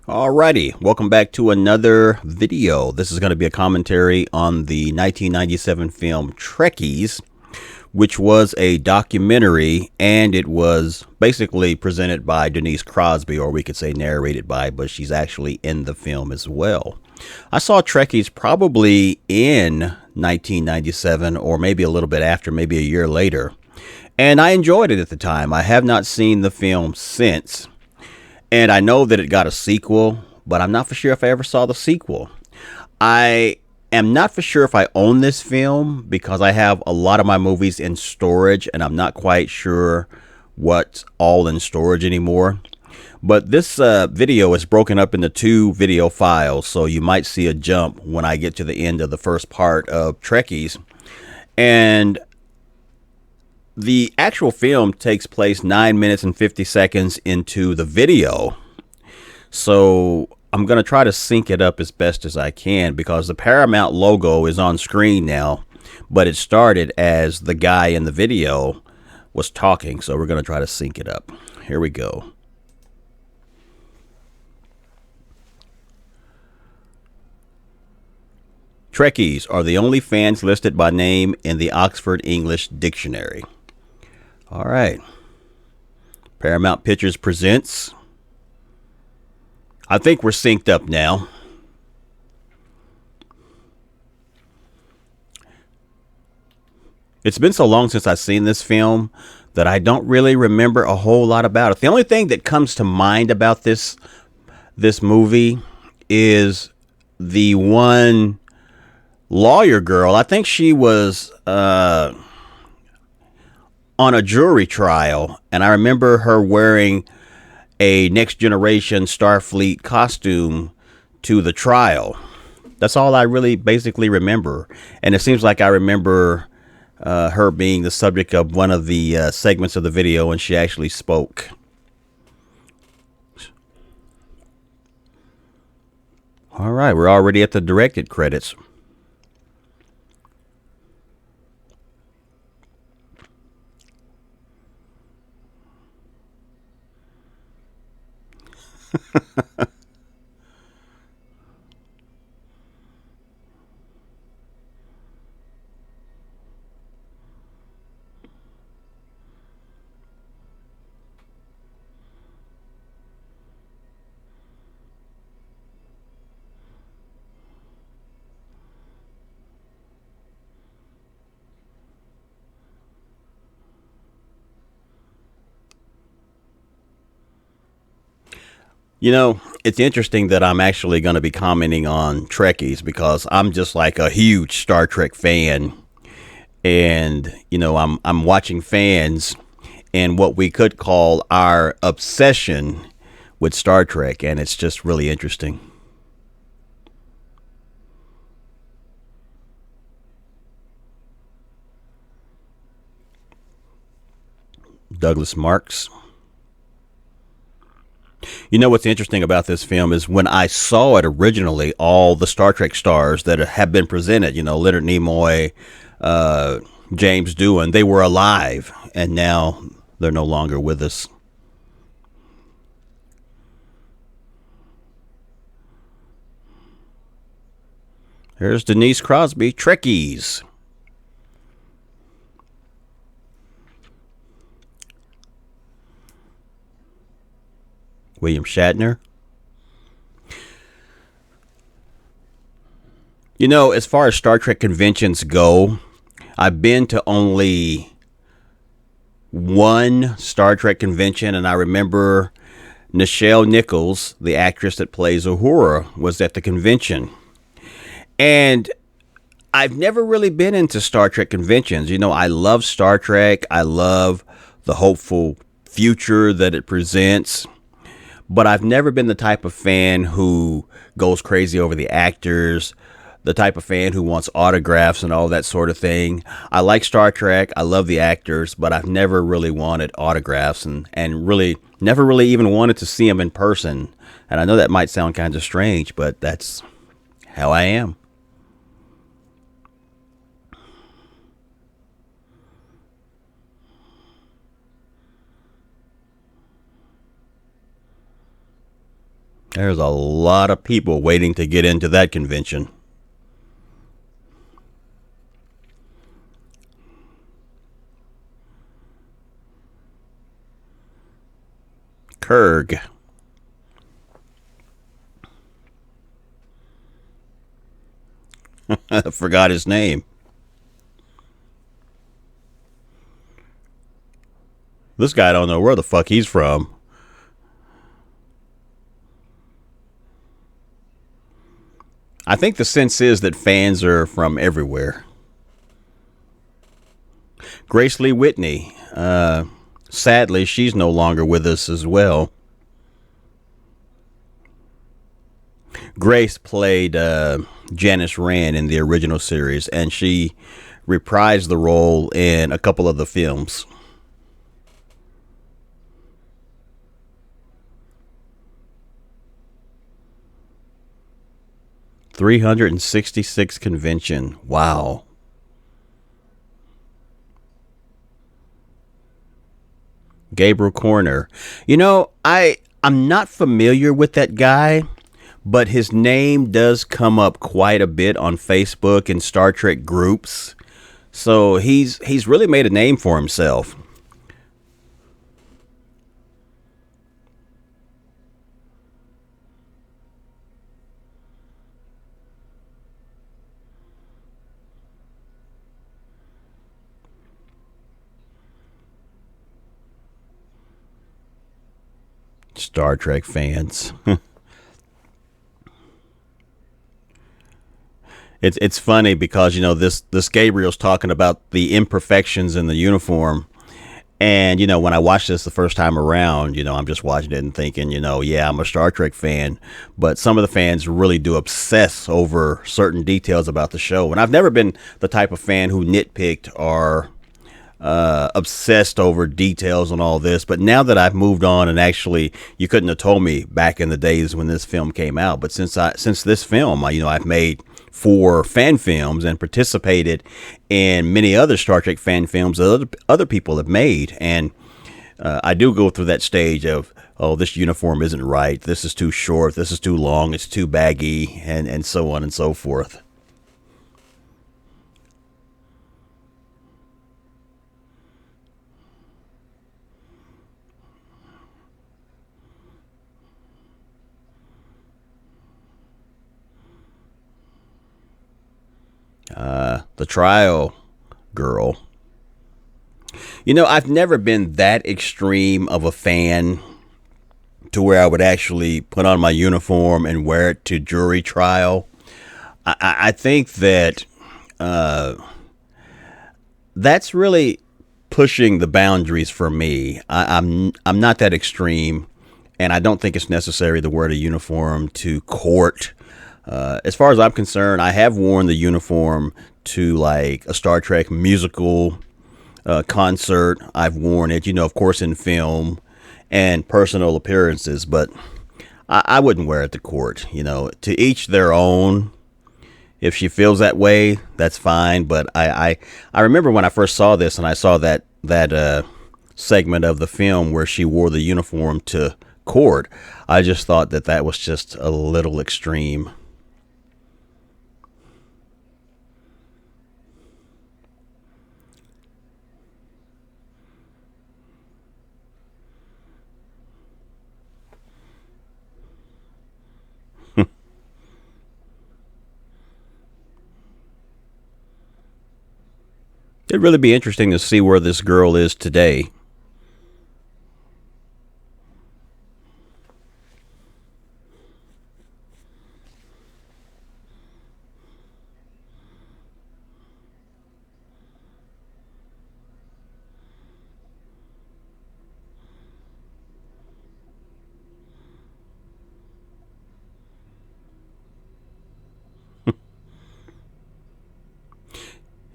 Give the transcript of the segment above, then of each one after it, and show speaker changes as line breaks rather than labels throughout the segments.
Alrighty, welcome back to another video. This is going to be a commentary on the 1997 film Trekkies, which was a documentary, and it was basically presented by Denise Crosby, or we could say narrated by, but she's actually in the film as well. I saw Trekkies probably in 1997, or maybe a little bit after, maybe a year later, and I enjoyed it at the time. I have not seen the film since. And I know that it got a sequel, but I'm not for sure if I ever saw the sequel. I am not for sure if I own this film because I have a lot of my movies in storage and I'm not quite sure what's all in storage anymore. But this video is broken up into two video files, so you might see a jump when I get to the end of the first part of Trekkies. And the actual film takes place 9 minutes and 50 seconds into the video. So I'm going to try to sync it up as best as I can because the Paramount logo is on screen now, but it started as the guy in the video was talking. So we're going to try to sync it up. Here we go. Trekkies are the only fans listed by name in the Oxford English Dictionary. All right. Paramount Pictures presents. I think we're synced up now. It's been so long since I've seen this film that I don't really remember a whole lot about it. The only thing that comes to mind about this movie is the one lawyer girl. I think she was on a jury trial, and I remember her wearing a Next Generation Starfleet costume to the trial. That's all I really basically remember, and it seems like I remember her being the subject of one of the segments of the video, and she actually spoke. All right, we're already at the directed credits. You know, it's interesting that I'm actually going to be commenting on Trekkies because I'm just like a huge Star Trek fan, and I'm watching fans and what we could call our obsession with Star Trek, and it's just really interesting. Douglas Marks. You know what's interesting about this film is when I saw it originally, all the Star Trek stars that have been presented, Leonard Nimoy, uh, James Doohan, they were alive, and now they're no longer with us. Here's Denise Crosby, Trekkies. William Shatner. As far as Star Trek conventions go, I've been to only one Star Trek convention, and I remember Nichelle Nichols, the actress that plays Uhura, was at the convention. And I've never really been into Star Trek conventions. I love Star Trek. I love the hopeful future that it presents. But I've never been the type of fan who goes crazy over the actors, the type of fan who wants autographs and all that sort of thing. I like Star Trek. I love the actors, but I've never really wanted autographs and really never really even wanted to see them in person. And I know that might sound kind of strange, but that's how I am. There's a lot of people waiting to get into that convention. Kurg. I forgot his name. This guy don't know where the fuck he's from. I think the sense is that fans are from everywhere. Grace Lee Whitney. Sadly, she's no longer with us as well. Grace played Janice Rand in the original series, and she reprised the role in a couple of the films. .366 convention. Wow. Gabriel Corner. I'm not familiar with that guy, but his name does come up quite a bit on Facebook and Star Trek groups. So he's really made a name for himself. Star Trek fans. It's funny because this Gabriel's talking about the imperfections in the uniform, and when I watched this the first time around, I'm just watching it and thinking, yeah, I'm a Star Trek fan, but some of the fans really do obsess over certain details about the show, and I've never been the type of fan who nitpicked or obsessed over details and all this. But now that I've moved on, and actually, you couldn't have told me back in the days when this film came out. But since this film, I've made 4 fan films and participated in many other Star Trek fan films that other people have made, and I do go through that stage of, oh, this uniform isn't right, this is too short, this is too long, it's too baggy, and so on and so forth. The trial girl. I've never been that extreme of a fan to where I would actually put on my uniform and wear it to jury trial. I think that that's really pushing the boundaries for me. I'm not that extreme, and I don't think it's necessary to wear the uniform to court. As far as I'm concerned, I have worn the uniform to like a Star Trek musical concert. I've worn it, of course, in film and personal appearances, but I wouldn't wear it to court. To each their own. If she feels that way, that's fine. But I remember when I first saw this, and I saw that segment of the film where she wore the uniform to court, I just thought that was just a little extreme. It'd really be interesting to see where this girl is today.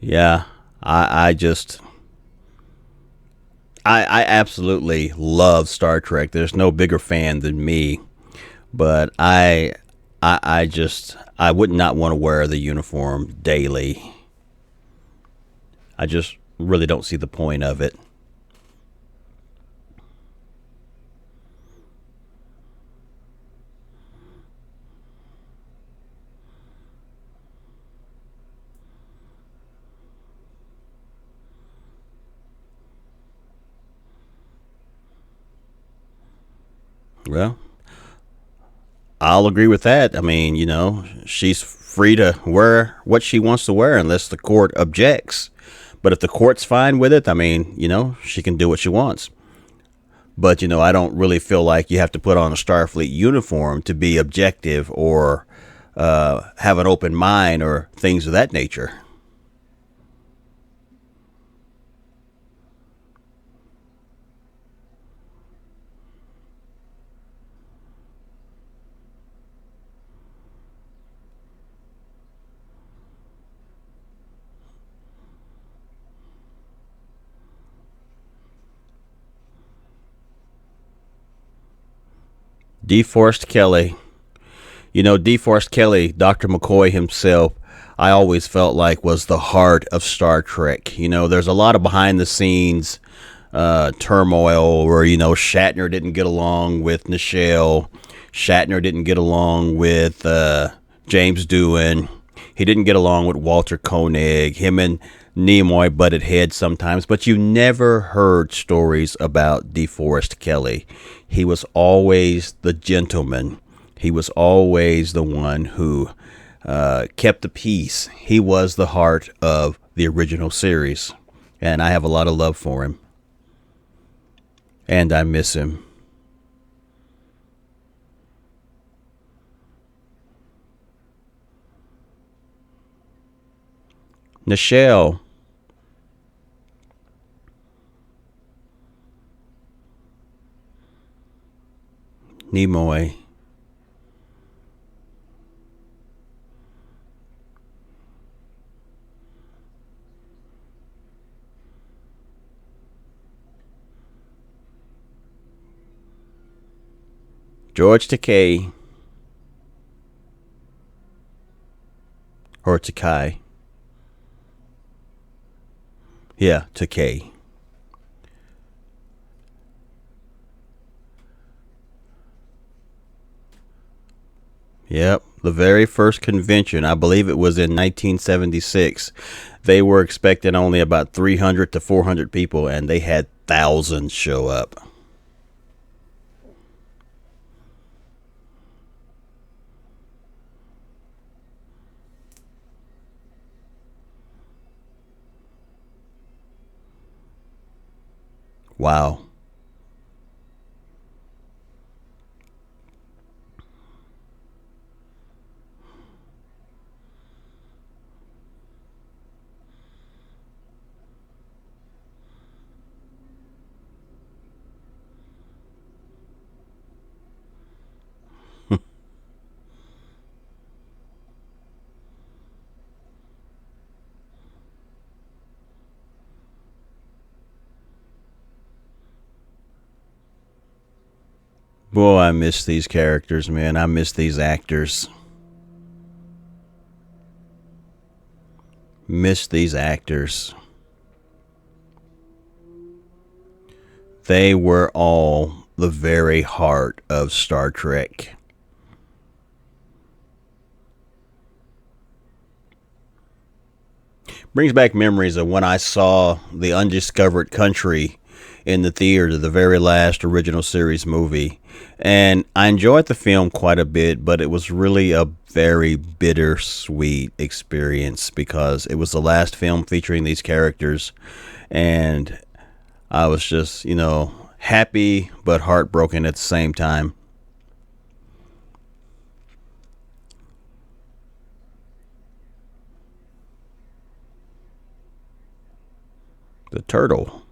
Yeah, I just I absolutely love Star Trek. There's no bigger fan than me, but I would not want to wear the uniform daily. I just really don't see the point of it. Well, I'll agree with that. I mean, she's free to wear what she wants to wear unless the court objects. But if the court's fine with it, I mean, she can do what she wants. But, I don't really feel like you have to put on a Starfleet uniform to be objective or have an open mind or things of that nature. DeForest Kelly. DeForest Kelly, Dr. McCoy himself, I always felt like was the heart of Star Trek. There's a lot of behind the scenes turmoil where, Shatner didn't get along with Nichelle. Shatner didn't get along with James Doohan. He didn't get along with Walter Koenig. Him and Nimoy butted heads sometimes, but you never heard stories about DeForest Kelly. He was always the gentleman. He was always the one who kept the peace. He was the heart of the original series, and I have a lot of love for him. And I miss him. Nichelle. Nimoy. George Takei. Or Takai. Yeah, Takei. Yep, the very first convention, I believe it was in 1976. They were expecting only about 300 to 400 people, and they had thousands show up. Wow. Boy, I miss these characters, man. I miss these actors. Miss these actors. They were all the very heart of Star Trek. Brings back memories of when I saw The Undiscovered Country in the theater, the very last original series movie. And I enjoyed the film quite a bit, but it was really a very bittersweet experience because it was the last film featuring these characters. And I was just, happy but heartbroken at the same time. The Turtle.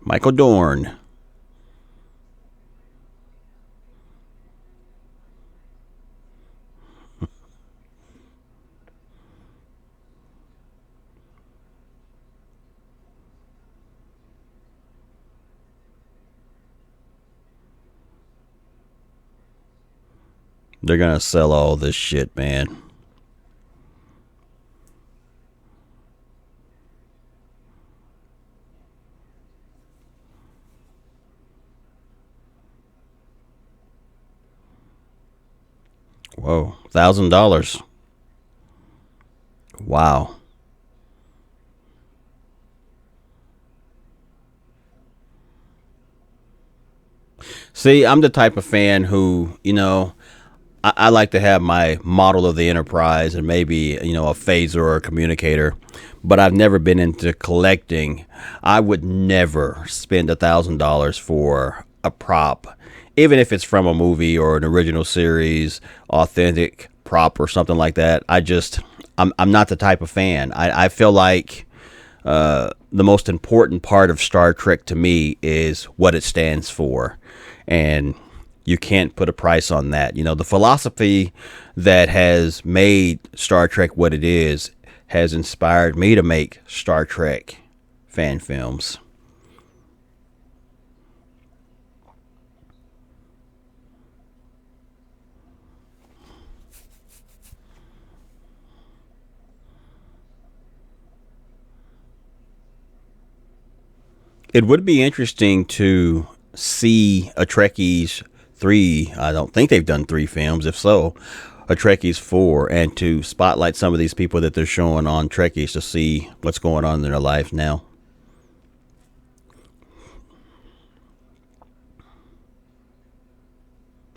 Michael Dorn. They're going to sell all this shit, man. Whoa, $1,000. Wow. See, I'm the type of fan who, I like to have my model of the Enterprise and maybe, a phaser or a communicator, but I've never been into collecting. I would never spend $1,000 for a prop, even if it's from a movie or an original series, authentic prop or something like that. I'm not the type of fan. I feel like the most important part of Star Trek to me is what it stands for. And you can't put a price on that. The philosophy that has made Star Trek what it is has inspired me to make Star Trek fan films. It would be interesting to see a Trekkies 3. I don't think they've done 3 films. If so, a Trekkies 4, and to spotlight some of these people that they're showing on Trekkies to see what's going on in their life now.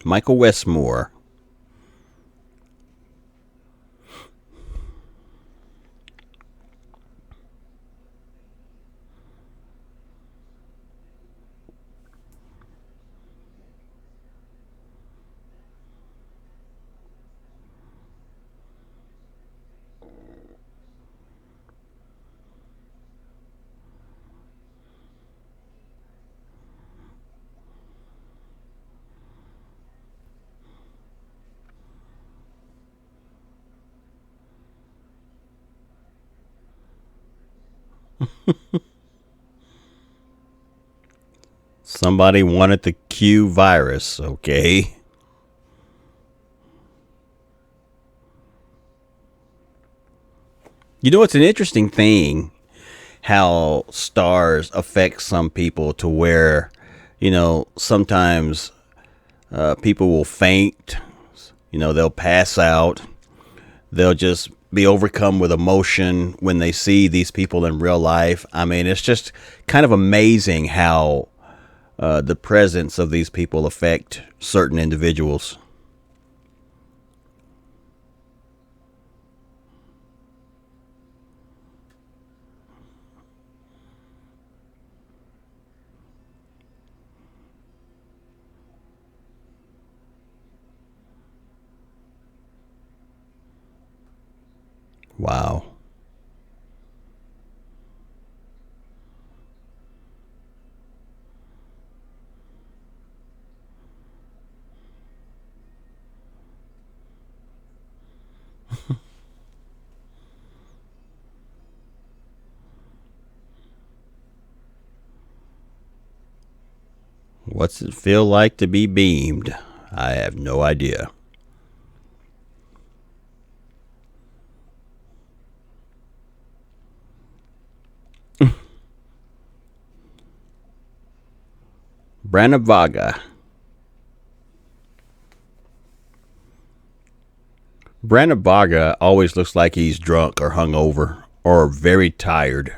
Michael Westmore. Somebody wanted the Q virus, okay? It's an interesting thing how stars affect some people to where, sometimes people will faint, they'll pass out, they'll just be overcome with emotion when they see these people in real life. I mean, it's just kind of amazing how the presence of these people affect certain individuals. Wow. What's it feel like to be beamed? I have no idea. Branavaga. Branavaga always looks like he's drunk or hungover or very tired.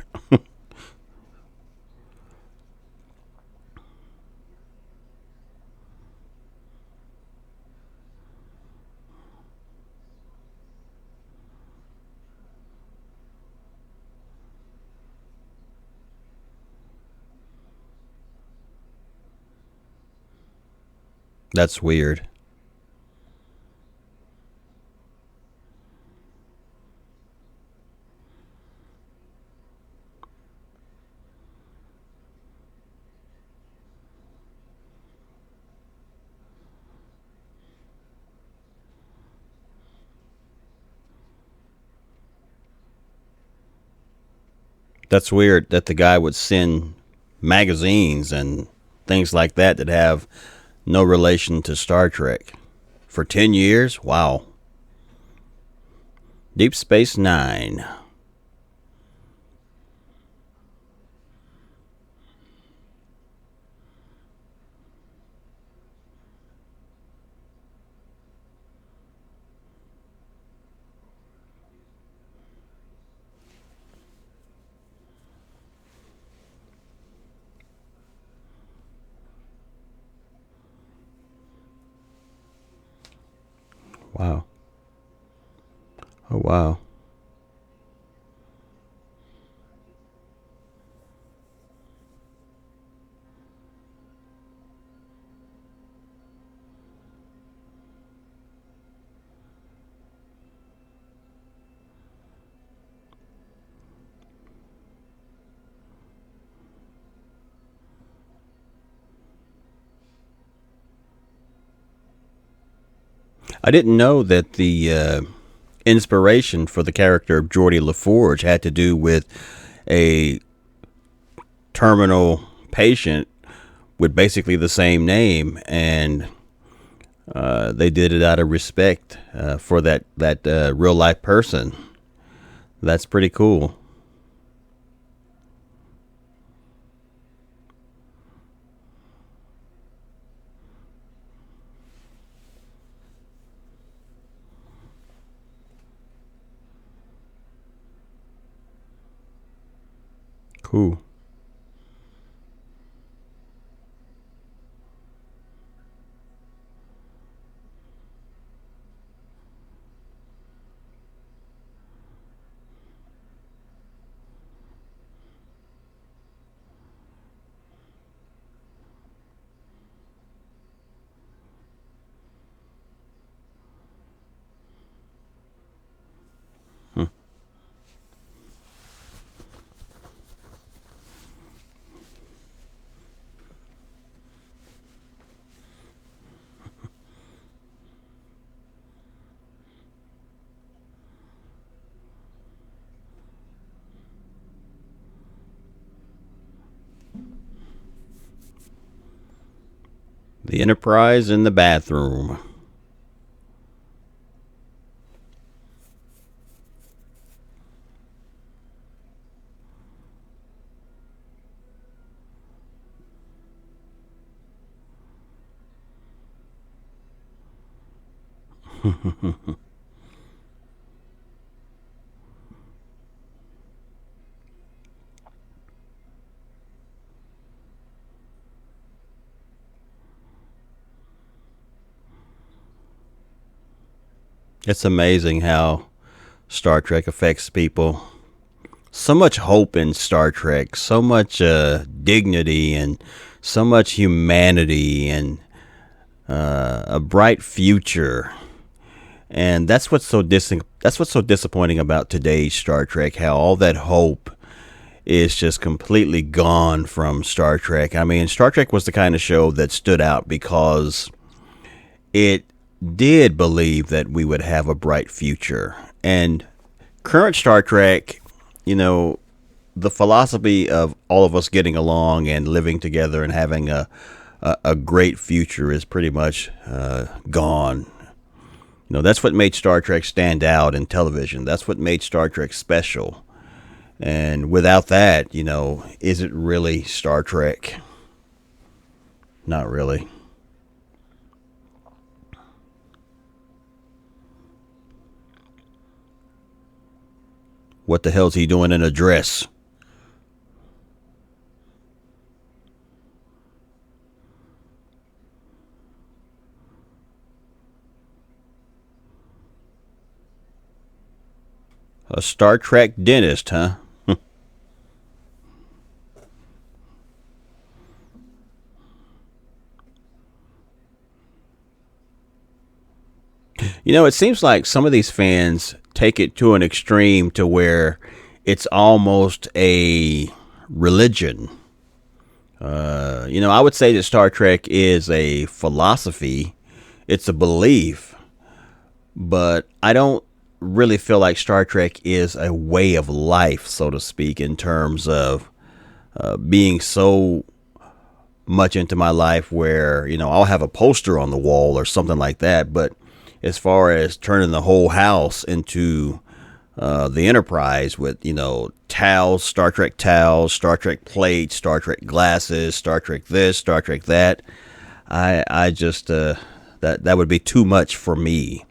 That's weird. That's weird that the guy would send magazines and things like that that have no relation to Star Trek for 10 years. Wow. Deep Space Nine. Oh, wow. I didn't know that the inspiration for the character of Geordie LaForge had to do with a terminal patient with basically the same name, and they did it out of respect for that real life person. That's pretty cool. Cool. Hmm. The Enterprise in the bathroom. It's amazing how Star Trek affects people. So much hope in Star Trek, so much dignity and so much humanity and a bright future. And that's what's so disappointing about today's Star Trek. How all that hope is just completely gone from Star Trek. I mean, Star Trek was the kind of show that stood out because it did believe that we would have a bright future. And current Star Trek, you know, the philosophy of all of us getting along and living together and having a great future is pretty much gone. You know, that's what made Star Trek stand out in television. That's what made Star Trek special. And without that, you know, is it really Star Trek? Not really. What the hell's he doing in a dress? A Star Trek dentist, huh? You know, it seems like some of these fans take it to an extreme to where it's almost a religion. You know, I would say that Star Trek is a philosophy, it's a belief, but I don't really feel like Star Trek is a way of life, so to speak, in terms of being so much into my life where, you know, I'll have a poster on the wall or something like that. But as far as turning the whole house into the Enterprise with, you know, towels, Star Trek plates, Star Trek glasses, Star Trek this, Star Trek that, I just, that would be too much for me.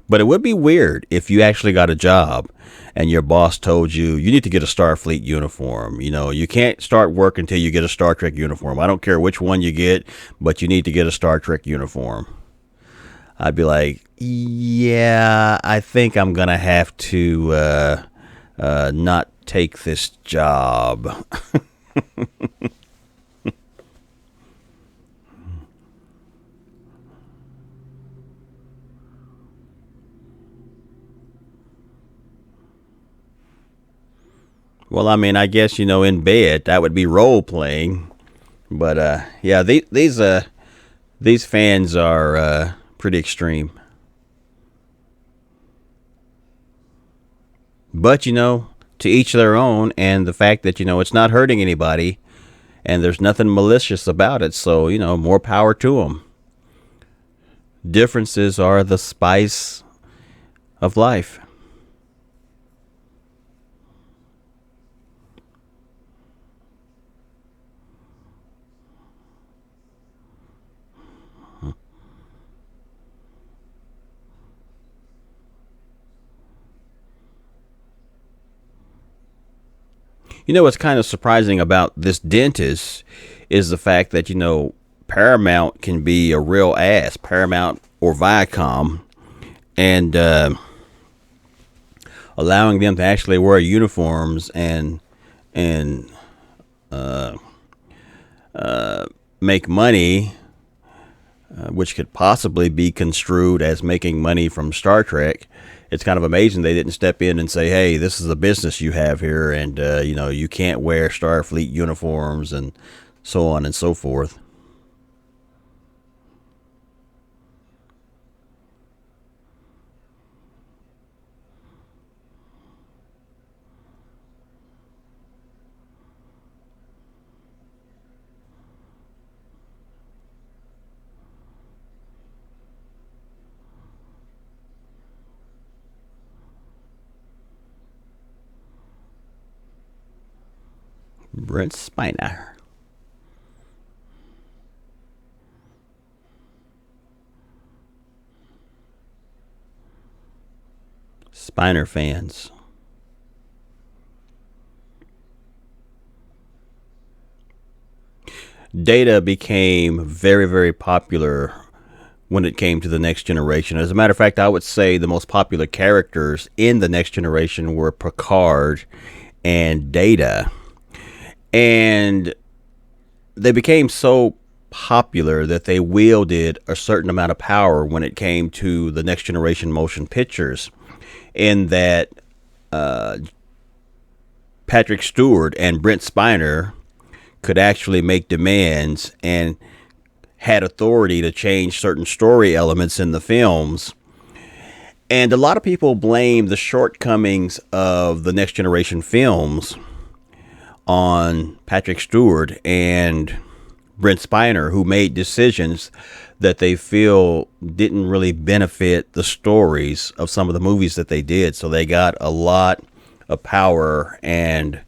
But it would be weird if you actually got a job and your boss told you you need to get a Starfleet uniform. You know, you can't start work until you get a Star Trek uniform. I don't care which one you get, but you need to get a Star Trek uniform. I'd be like, yeah, I think I'm going to have to not take this job. Well, I mean, I guess, in bed, that would be role playing. But yeah, these fans are pretty extreme. But to each their own, and the fact that it's not hurting anybody, and there's nothing malicious about it. So more power to them. Differences are the spice of life. What's kind of surprising about this dentist is the fact that Paramount can be a real ass, Paramount or Viacom, and allowing them to actually wear uniforms and make money, which could possibly be construed as making money from Star Trek. It's kind of amazing they didn't step in and say, "Hey, this is a business you have here, and you can't wear Starfleet uniforms," and so on and so forth. Brent Spiner. Spiner fans. Data became very, very popular when it came to the next generation. As a matter of fact, I would say the most popular characters in the next generation were Picard and Data. And they became so popular that they wielded a certain amount of power when it came to the next generation motion pictures, in that Patrick Stewart and Brent Spiner could actually make demands and had authority to change certain story elements in the films. And a lot of people blame the shortcomings of the next generation films on Patrick Stewart and Brent Spiner, who made decisions that they feel didn't really benefit the stories of some of the movies that they did. So they got a lot of power, and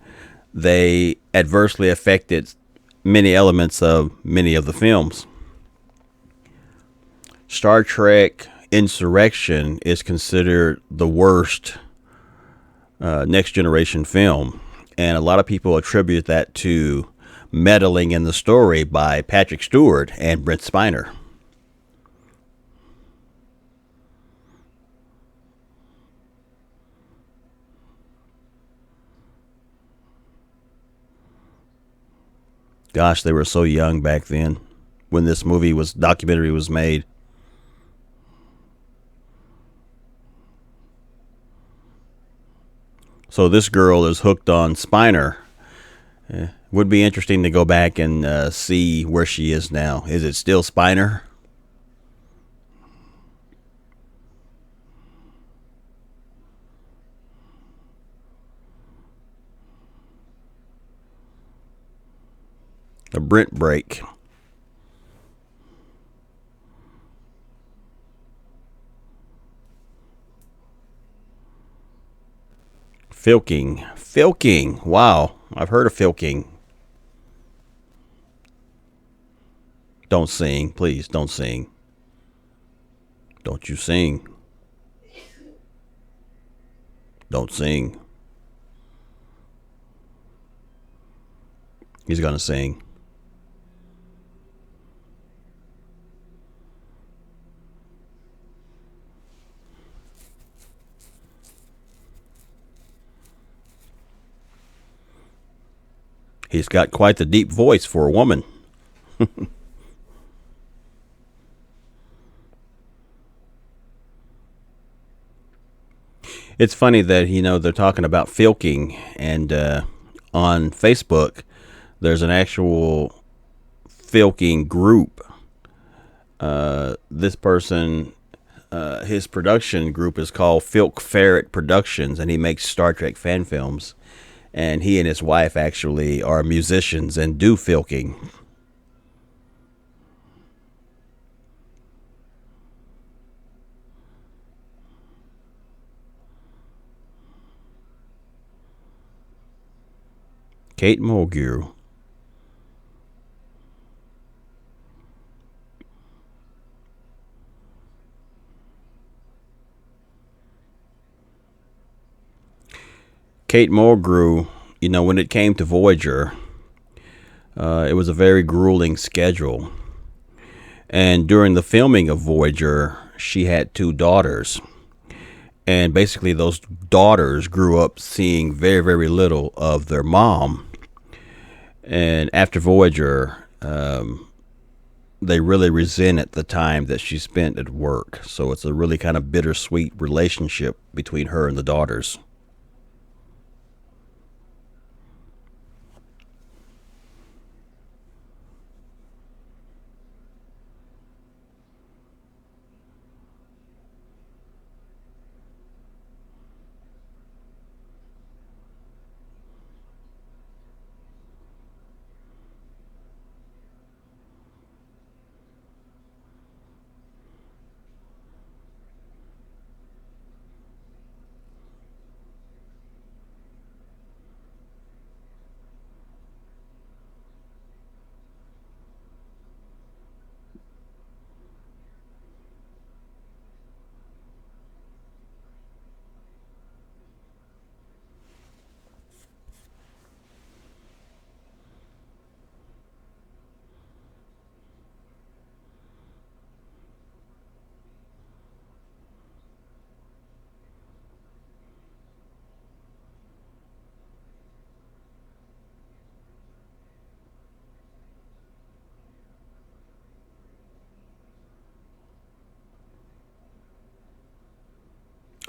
they adversely affected many elements of many of the films. Star Trek Insurrection is considered the worst next generation film, and a lot of people attribute that to meddling in the story by Patrick Stewart and Brent Spiner. Gosh, they were so young back then when this documentary was made. So this girl is hooked on Spiner. Would be interesting to go back and see where she is now. Is it still Spiner? A Brent break. Filking. Filking. Wow. I've heard of filking. Don't sing. Please don't sing. Don't you sing. Don't sing. He's going to sing. He's got quite the deep voice for a woman. It's funny that, they're talking about filking, and on Facebook, there's an actual filking group. This person, his production group is called Filk Ferret Productions, and he makes Star Trek fan films. And he and his wife actually are musicians and do filking. Kate Mulgrew. Kate Mulgrew, when it came to Voyager, it was a very grueling schedule. And during the filming of Voyager, she had two daughters. And basically, those daughters grew up seeing very, very little of their mom. And after Voyager, they really resented the time that she spent at work. So it's a really kind of bittersweet relationship between her and the daughters.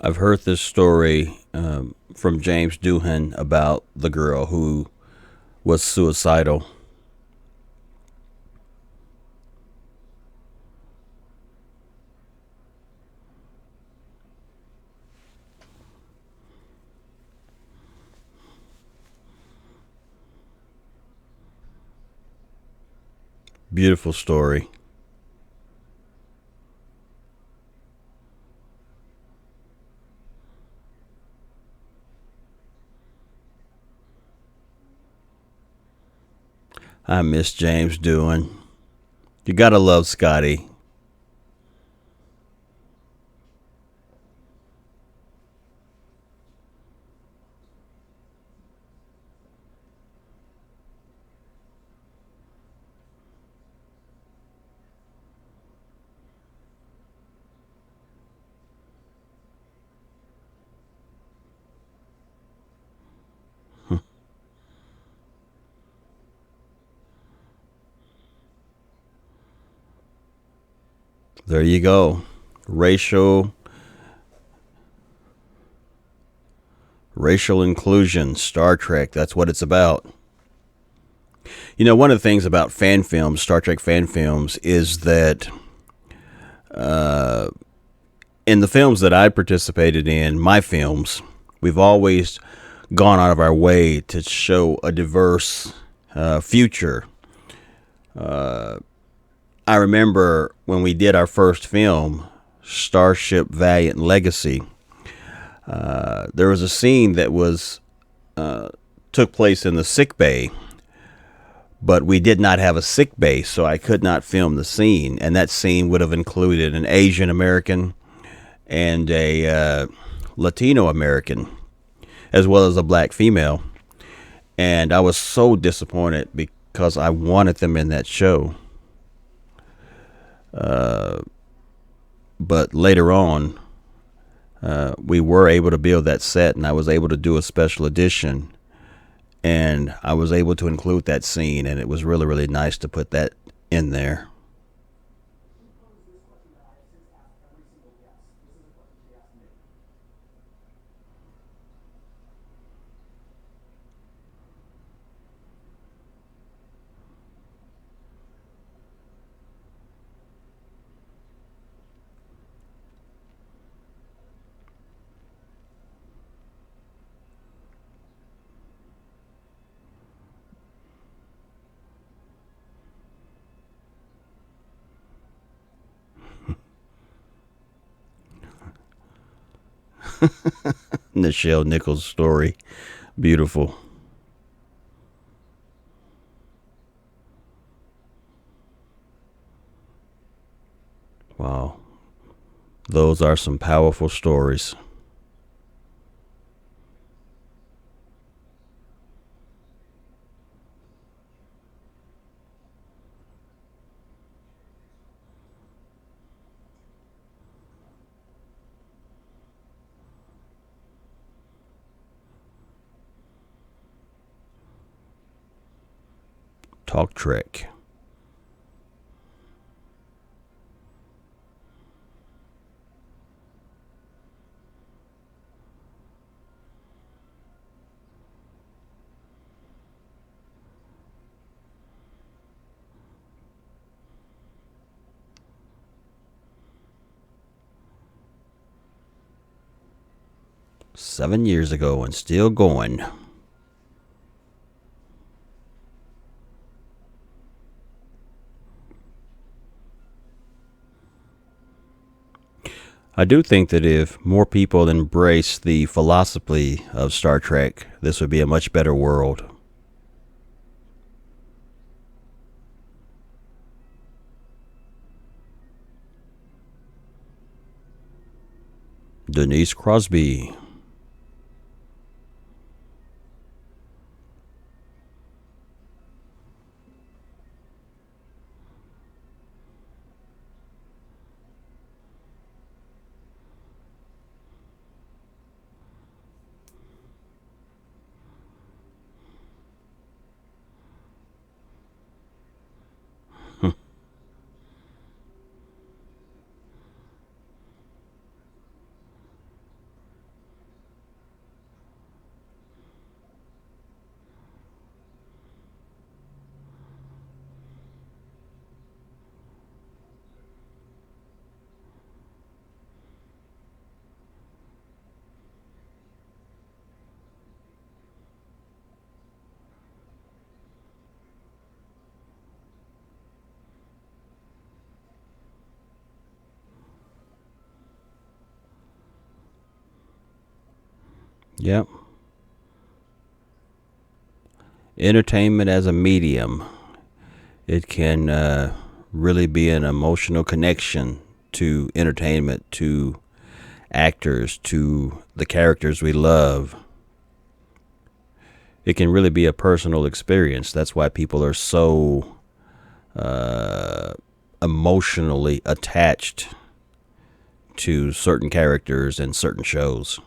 I've heard this story from James Doohan about the girl who was suicidal. Beautiful story. I miss James Doohan. You gotta love Scotty. There you go. Racial racial inclusion, Star Trek. That's what it's about. One of the things about fan films, Star Trek fan films, is that in the films that I participated in, my films, we've always gone out of our way to show a diverse future. I remember when we did our first film, Starship Valiant Legacy, there was a scene that took place in the sick bay, but we did not have a sick bay, so I could not film the scene. And that scene would have included an Asian American and a Latino American, as well as a black female. And I was so disappointed because I wanted them in that show. But later on, we were able to build that set, and I was able to do a special edition. And I was able to include that scene, and it was really, really nice to put that in there. Nichelle Nichols' story. Beautiful. Wow. Those are some powerful stories. Talk Trek. Seven years ago and still going. I do think that if more people embrace the philosophy of Star Trek, this would be a much better world. Denise Crosby. Yep. Entertainment as a medium. It can really be an emotional connection to entertainment, to actors, to the characters we love. It can really be a personal experience. That's why people are so emotionally attached to certain characters and certain shows.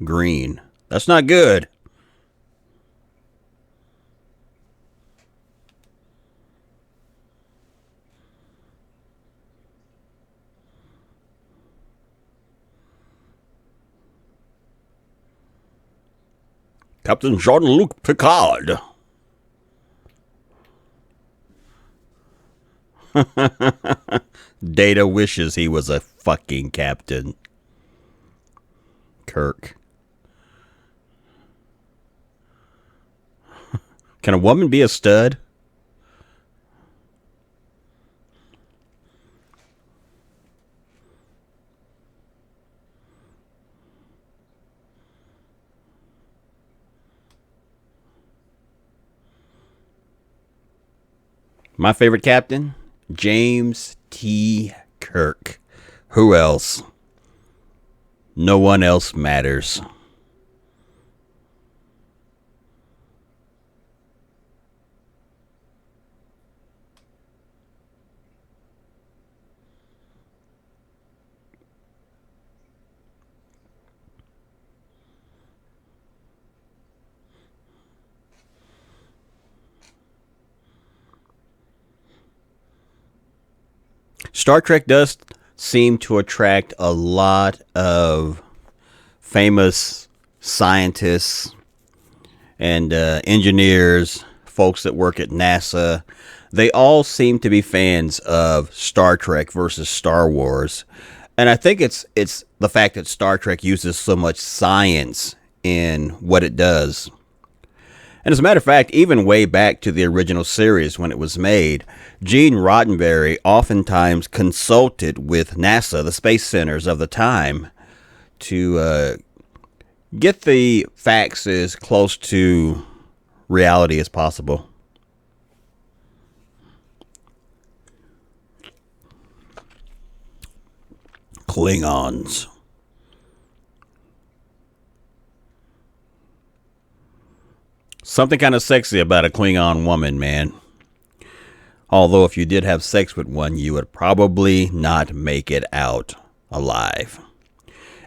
Green. That's not good. Captain Jean-Luc Picard. Data wishes he was a fucking captain. Kirk. Can a woman be a stud? My favorite captain? James T. Kirk. Who else? No one else matters. Star Trek does seem to attract a lot of famous scientists and engineers, folks that work at NASA. They all seem to be fans of Star Trek versus Star Wars. And I think it's the fact that Star Trek uses so much science in what it does. And as a matter of fact, even way back to the original series when it was made, Gene Roddenberry oftentimes consulted with NASA, the space centers of the time, to get the facts as close to reality as possible. Klingons. Something kind of sexy about a Klingon woman, man. Although if you did have sex with one, you would probably not make it out alive.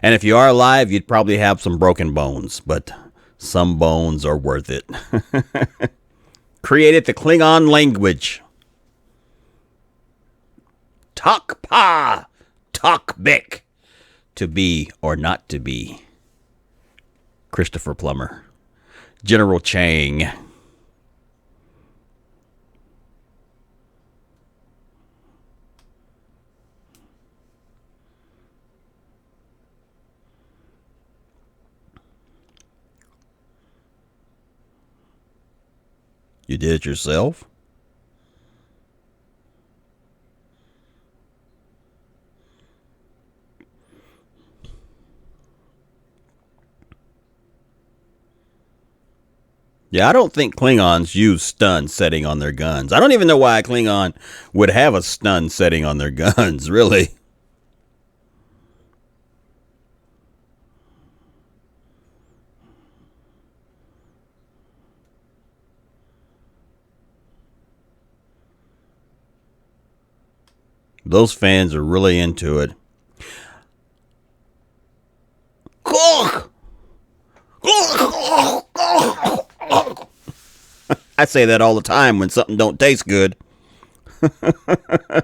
And if you are alive, you'd probably have some broken bones, but some bones are worth it. Created the Klingon language. Tak pa, tak bek. To be or not to be. Christopher Plummer. General Chang. You did it yourself? Yeah, I don't think Klingons use stun setting on their guns. I don't even know why a Klingon would have a stun setting on their guns, really. Those fans are really into it. I say that all the time when something don't taste good. I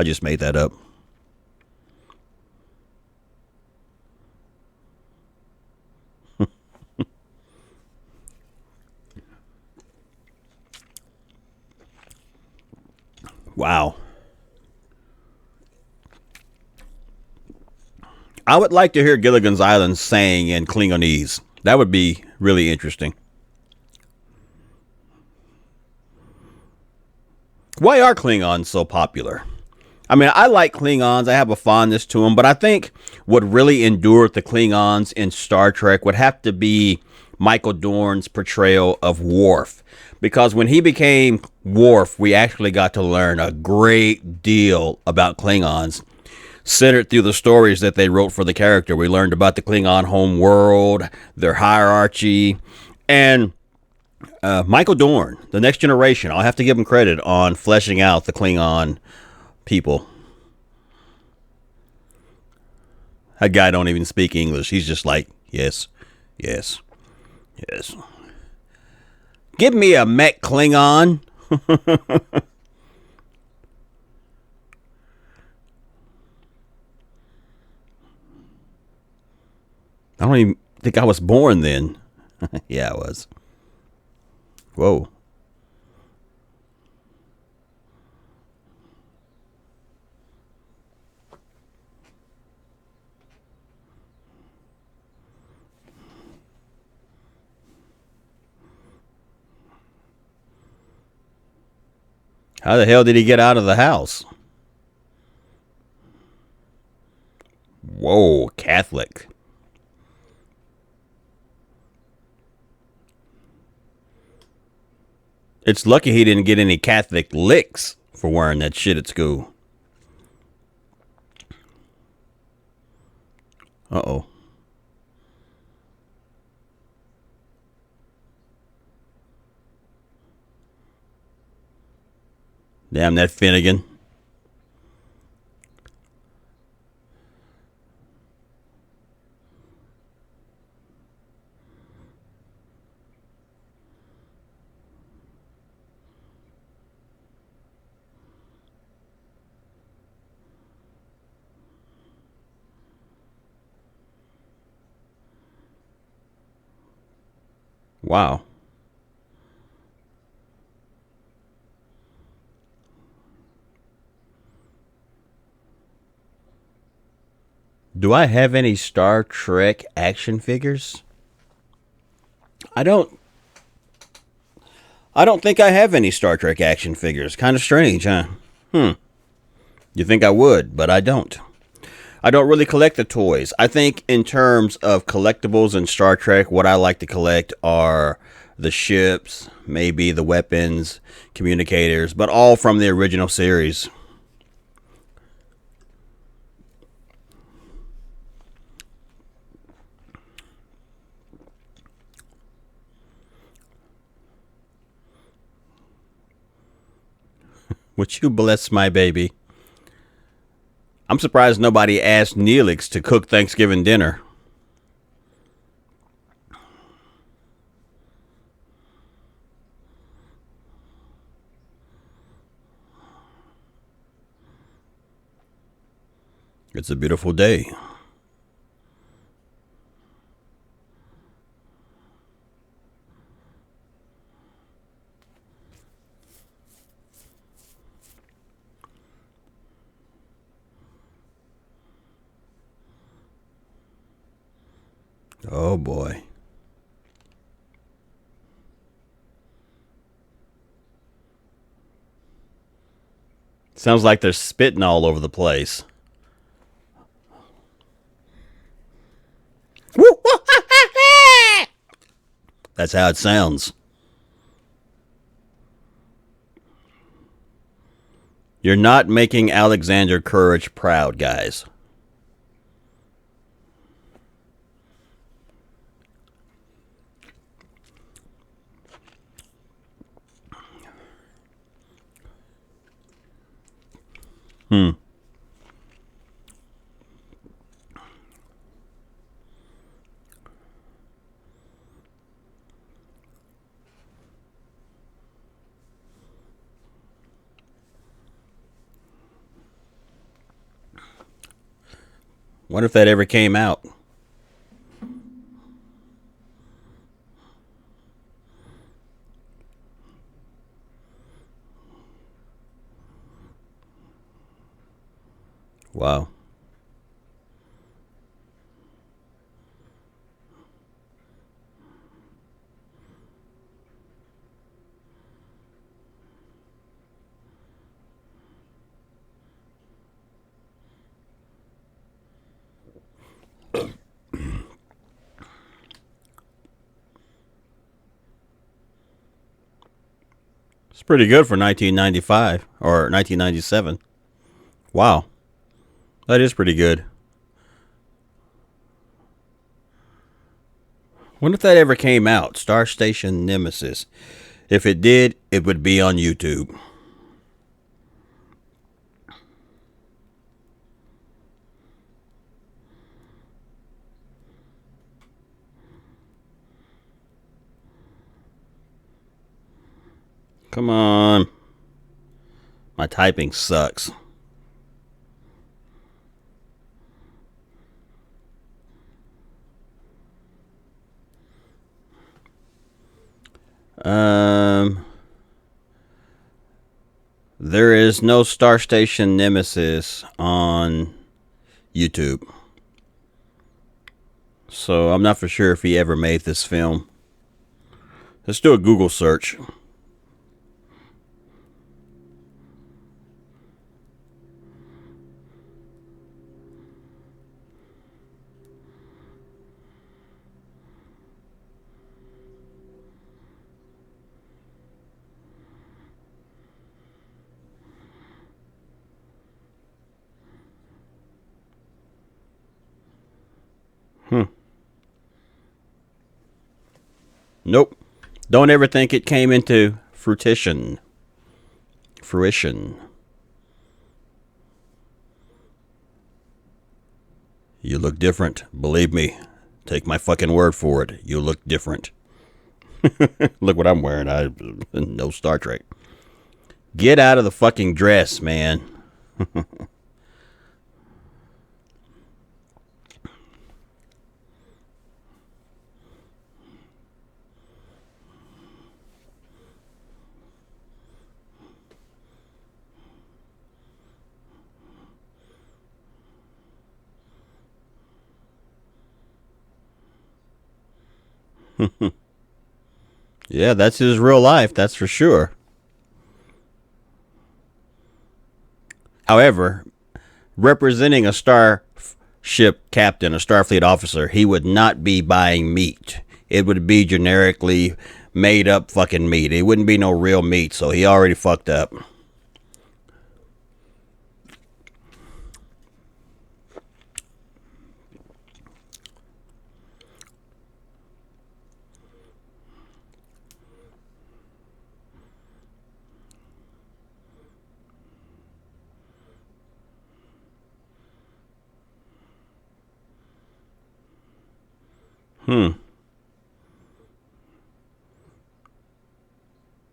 just made that up. Wow. I would like to hear Gilligan's Island saying in Klingonese. That would be really interesting. Why are Klingons so popular? I mean, I like Klingons. I have a fondness to them, but I think what really endured the Klingons in Star Trek would have to be Michael Dorn's portrayal of Worf. Because when he became Worf, we actually got to learn a great deal about Klingons, centered through the stories that they wrote for the character. We learned about the Klingon home world, their hierarchy, and Michael Dorn, The Next Generation. I'll have to give him credit on fleshing out the Klingon people. That guy don't even speak English. He's just like, yes, yes, yes. Give me a mech Klingon. I don't even think I was born then. Yeah, I was. Whoa. How the hell did he get out of the house? Whoa, Catholic. It's lucky he didn't get any Catholic licks for wearing that shit at school. Uh-oh. Damn that Finnegan. Wow. Do I have any Star Trek action figures? I don't I don't think I have any Star Trek action figures. Kind of strange, huh? You think I would, but I don't. I don't really collect the toys. I think in terms of collectibles in Star Trek, what I like to collect are the ships, maybe the weapons, communicators, but all from the original series. Would you bless my baby? I'm surprised nobody asked Neelix to cook Thanksgiving dinner. It's a beautiful day. Oh boy. Sounds like they're spitting all over the place. That's how it sounds. You're not making Alexander Courage proud, guys. Wonder if that ever came out. Wow. It's pretty good for 1995 or 1997. Wow. That is pretty good. Wonder if that ever came out. Star Station Nemesis. If it did, it would be on YouTube. Come on. My typing sucks. Um, there is no Star Station Nemesis on YouTube. So I'm not for sure if he ever made this film. Let's do a Google search. Nope. Don't ever think it came into fruition. Fruition. You look different. Believe me. Take my fucking word for it. You look different. Look what I'm wearing. I no Star Trek. Get out of the fucking dress, man. Yeah, that's his real life, that's for sure. However, representing a starship captain, a Starfleet officer, he would not be buying meat. It would be generically made up fucking meat. It wouldn't be no real meat, so he already fucked up. Hmm.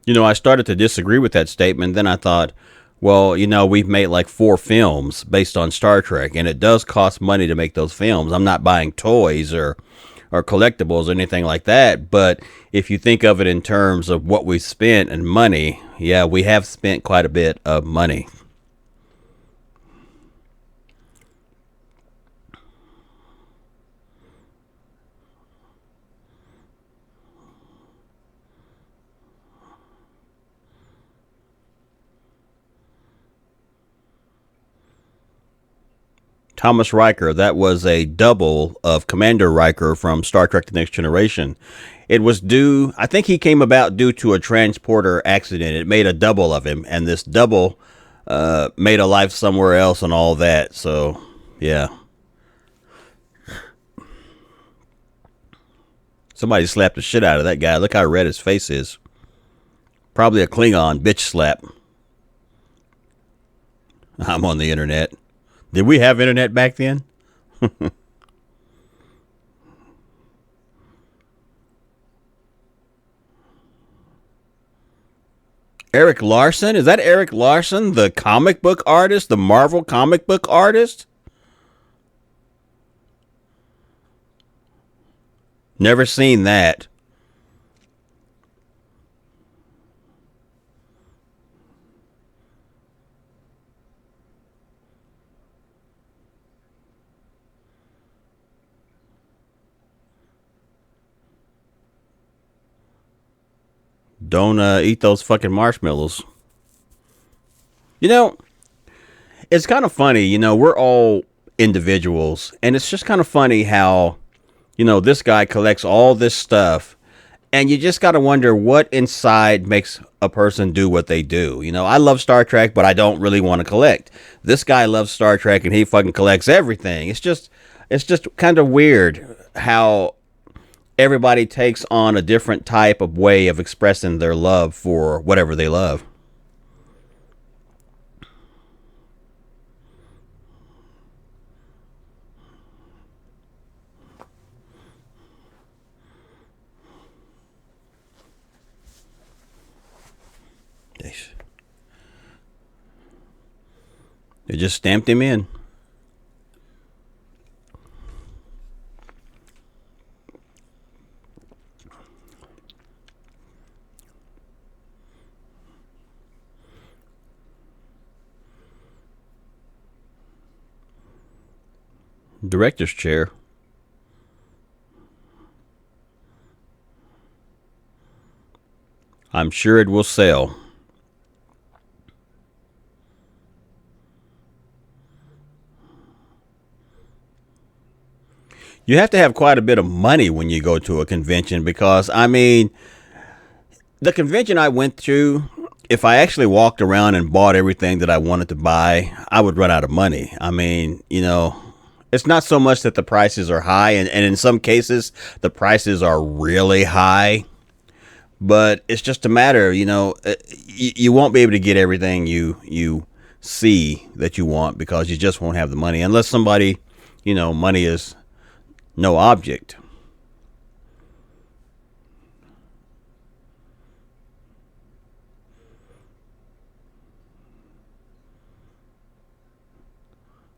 I started to disagree with that statement. Then I thought, well, we've made like 4 films based on Star Trek, and it does cost money to make those films. I'm not buying toys or collectibles or anything like that. But if you think of it in terms of what we've spent and money, yeah, we have spent quite a bit of money. Thomas Riker, that was a double of Commander Riker from Star Trek The Next Generation. It was due, I think he came about due to a transporter accident. It made a double of him, and this double made a life somewhere else and all that. So, yeah. Somebody slapped the shit out of that guy. Look how red his face is. Probably a Klingon bitch slap. I'm on the internet. Did we have internet back then? Eric Larson? Is that Eric Larson, the comic book artist, the Marvel comic book artist? Never seen that. Don't eat those fucking marshmallows. You know, it's kind of funny. We're all individuals, and it's just kind of funny how, this guy collects all this stuff, and you just got to wonder what inside makes a person do what they do. I love Star Trek, but I don't really want to collect. This guy loves Star Trek, and he fucking collects everything. It's just kind of weird how everybody takes on a different type of way of expressing their love for whatever they love. They just stamped him in. Director's chair. I'm sure it will sell. You have to have quite a bit of money when you go to a convention because, I mean, the convention I went to, if I actually walked around and bought everything that I wanted to buy, I would run out of money. I mean, it's not so much that the prices are high, and in some cases, the prices are really high, but it's just a matter, you won't be able to get everything you see that you want because you just won't have the money unless somebody, money is no object.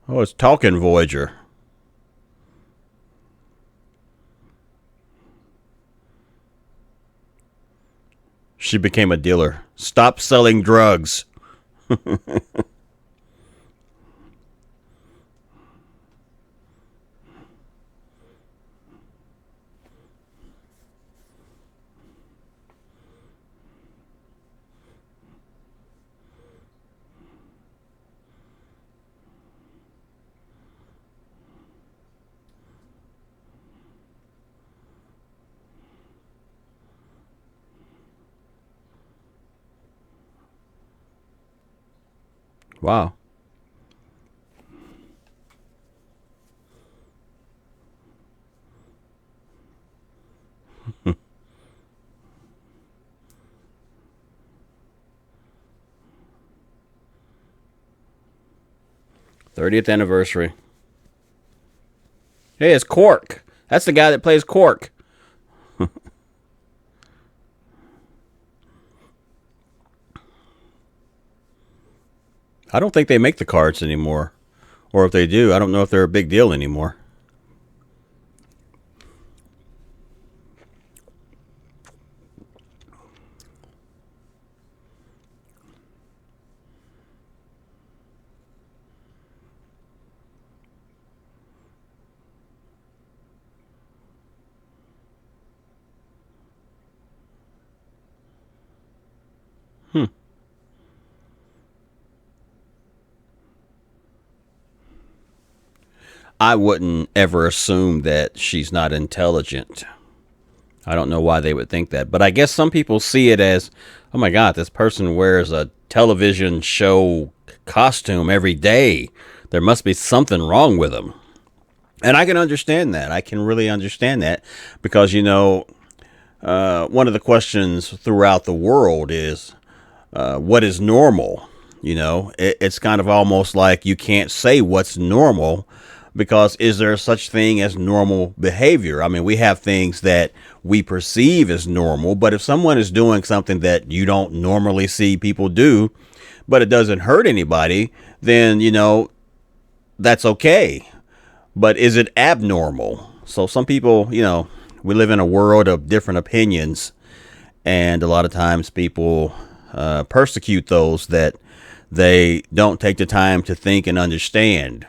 Oh, it's talking Voyager. She became a dealer. Stop selling drugs. Wow. 30th anniversary. Hey, it's Cork. That's the guy that plays Cork. I don't think they make the cards anymore. Or if they do, I don't know if they're a big deal anymore. Hmm. I wouldn't ever assume that she's not intelligent. I don't know why they would think that. But I guess some people see it as, oh my God, this person wears a television show costume every day. There must be something wrong with them. And I can understand that. I can really understand that because, one of the questions throughout the world is what is normal? It's kind of almost like you can't say what's normal because is there such thing as normal behavior? I mean, we have things that we perceive as normal, but if someone is doing something that you don't normally see people do, but it doesn't hurt anybody, then, that's okay. But is it abnormal? So some people, we live in a world of different opinions, and a lot of times people persecute those that they don't take the time to think and understand.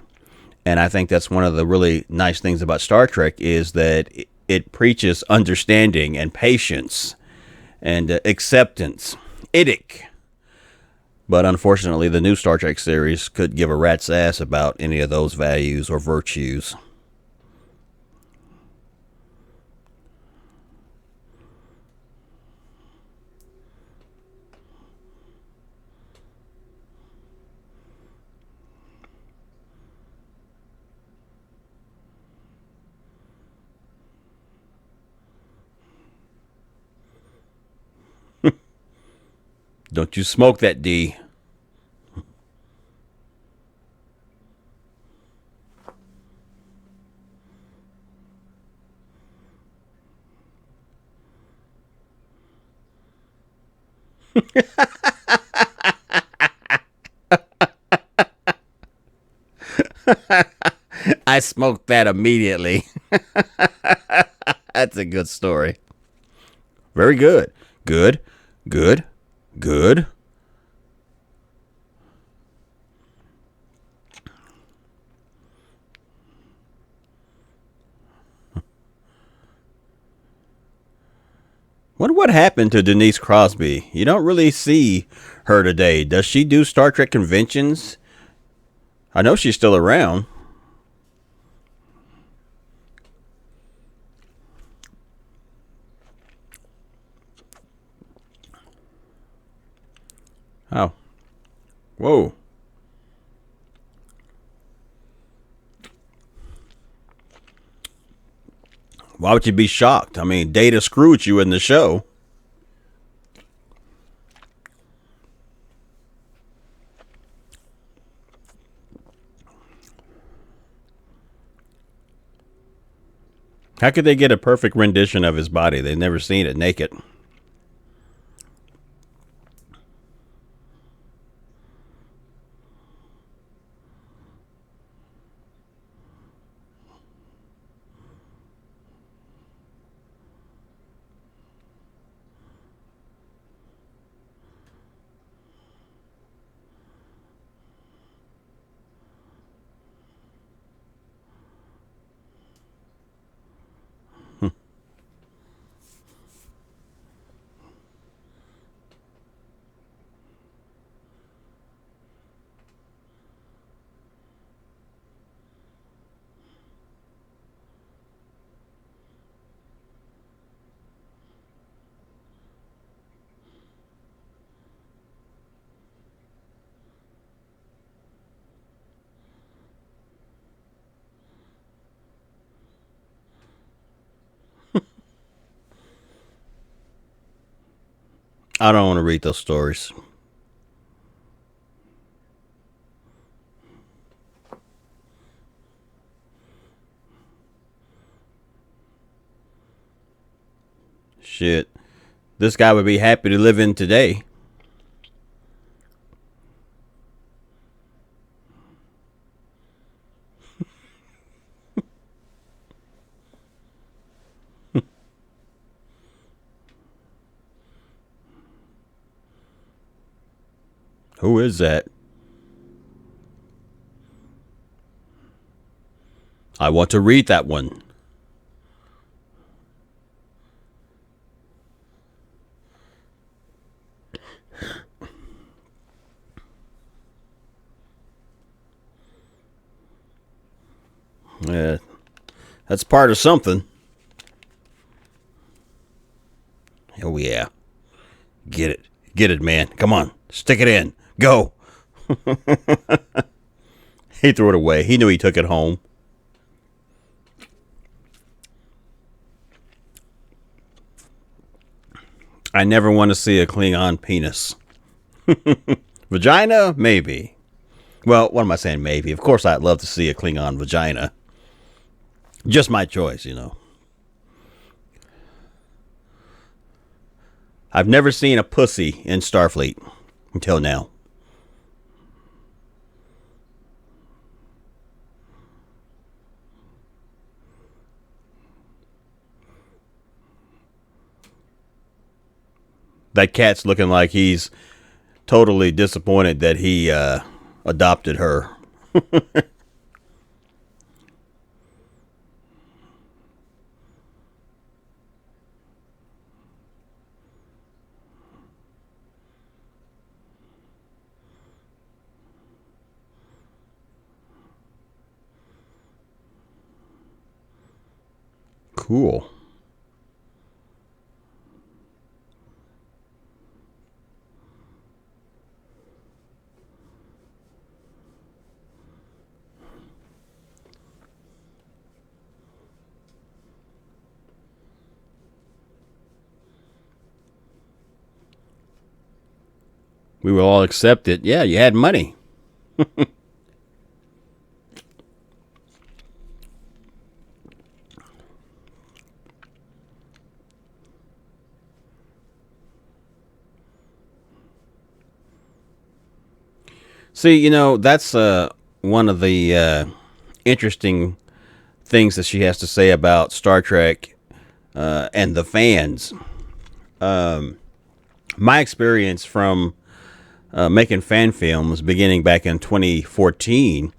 And I think that's one of the really nice things about Star Trek is that it preaches understanding and patience and acceptance. Idic. But unfortunately, the new Star Trek series could give a rat's ass about any of those values or virtues. Don't you smoke that D. I smoked that immediately. That's a good story. Very good. Good. Good. Good. What happened to Denise Crosby? You don't really see her today. Does she do Star Trek conventions? I know she's still around. Oh. Whoa. Why would you be shocked? I mean, Data screwed you in the show. How could they get a perfect rendition of his body? They've never seen it naked. I don't want to read those stories. Shit. This guy would be happy to live in today. Who is that? I want to read that one. Yeah, that's part of something. Oh, yeah. Get it. Get it, man. Come on. Stick it in. Go. He threw it away. He knew he took it home. I never want to see a Klingon penis. Vagina? Maybe. Well, what am I saying? Maybe. Of course, I'd love to see a Klingon vagina. Just my choice, you know. I've never seen a pussy in Starfleet until now. That cat's looking like he's totally disappointed that he adopted her. Cool. We will all accept it. Yeah, you had money. See, you know, that's one of the interesting things that she has to say about Star Trek and the fans. My experience from making fan films beginning back in 2014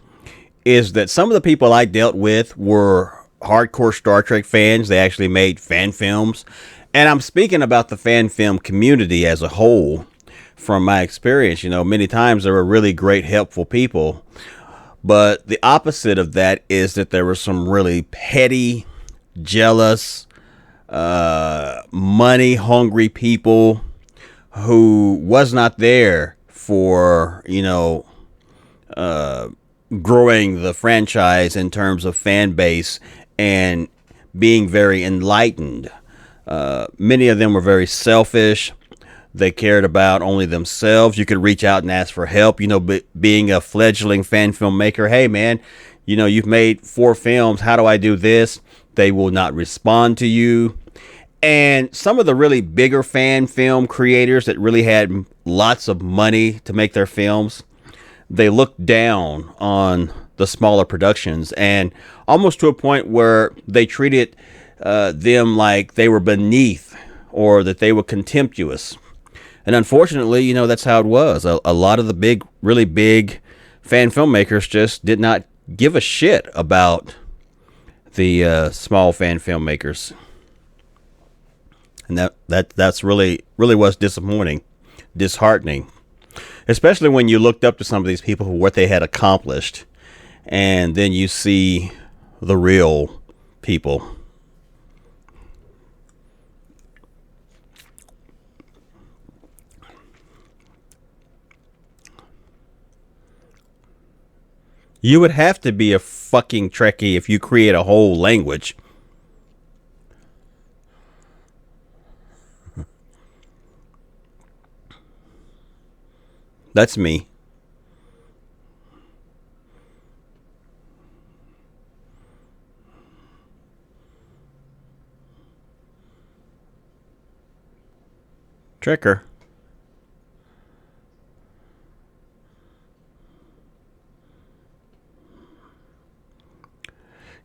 is that some of the people I dealt with were hardcore Star Trek fans. They actually made fan films. And I'm speaking about the fan film community as a whole from my experience. You know, many times there were really great, helpful people. But the opposite of that is that there were some really petty, jealous, money hungry people who was not there for, you know, growing the franchise in terms of fan base and being very enlightened. Many of them were very selfish. They cared about only themselves. You could reach out and ask for help. You know, being a fledgling fan filmmaker, hey man, you know, you've made 4 films. How do I do this? They will not respond to you. And some of the really bigger fan film creators that really had lots of money to make their films, they looked down on the smaller productions, and almost to a point where they treated them like they were beneath or that they were contemptuous. And unfortunately, you know, that's how it was. A lot of the big, really big fan filmmakers just did not give a shit about the small fan filmmakers. And that's really was disappointing, disheartening, especially when you looked up to some of these people for what they had accomplished, and then you see the real people. You would have to be a fucking Trekkie if you create a whole language. That's me. Trekker.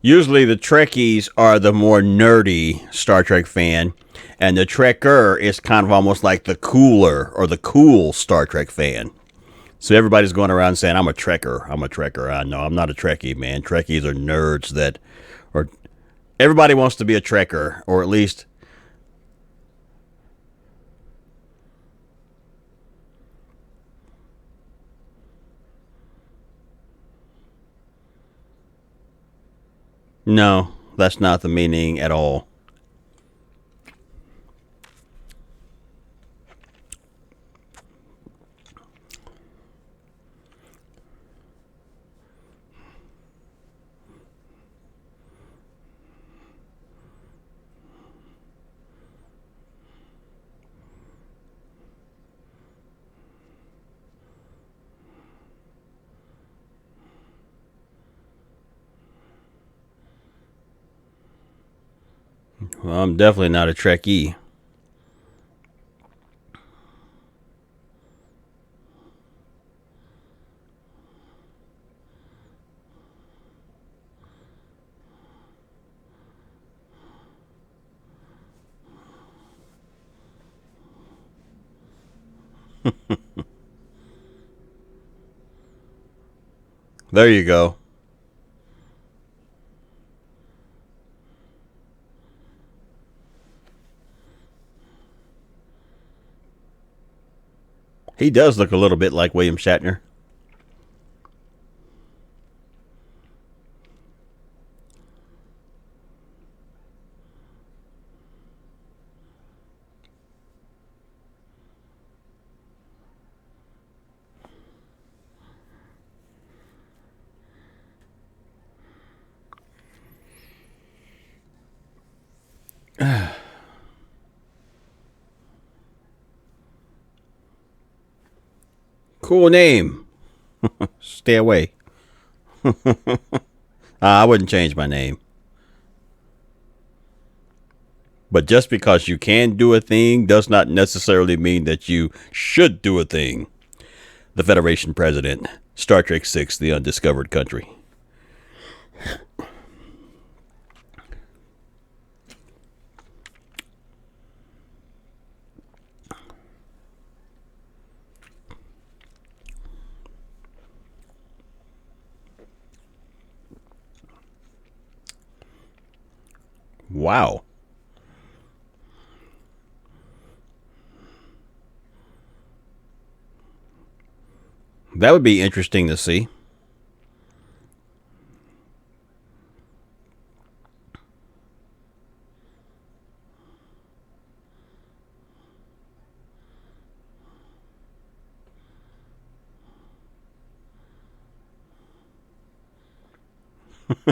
Usually the Trekkies are the more nerdy Star Trek fan, and the Trekker is kind of almost like the cooler or the cool Star Trek fan. So everybody's going around saying, I'm a Trekker. I'm a Trekker. I know I'm not a Trekkie, man. Trekkies are nerds that, or everybody wants to be a Trekker, or at least, no, that's not the meaning at all. Well, I'm definitely not a Trekkie. There you go. He does look a little bit like William Shatner. Cool name. Stay away. I wouldn't change my name. But just because you can do a thing does not necessarily mean that you should do a thing. The Federation President, Star Trek 6, The Undiscovered Country. Wow. That would be interesting to see.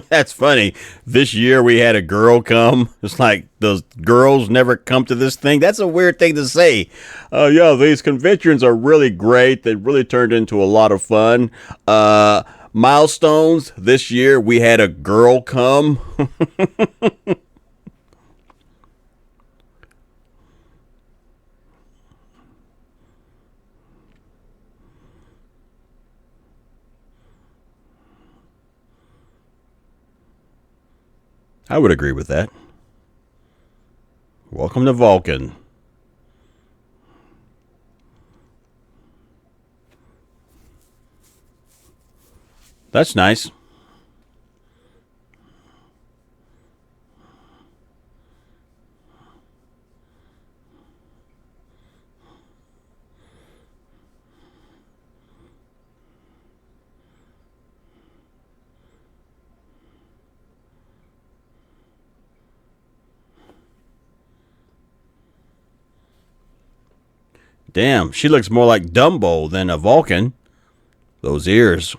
That's funny. This year we had a girl come. It's like those girls never come to this thing. That's a weird thing to say. Yeah, these conventions are really great. They really turned into a lot of fun. Milestones. This year we had a girl come. I would agree with that. Welcome to Vulcan. That's nice. Damn, she looks more like Dumbo than a Vulcan. Those ears.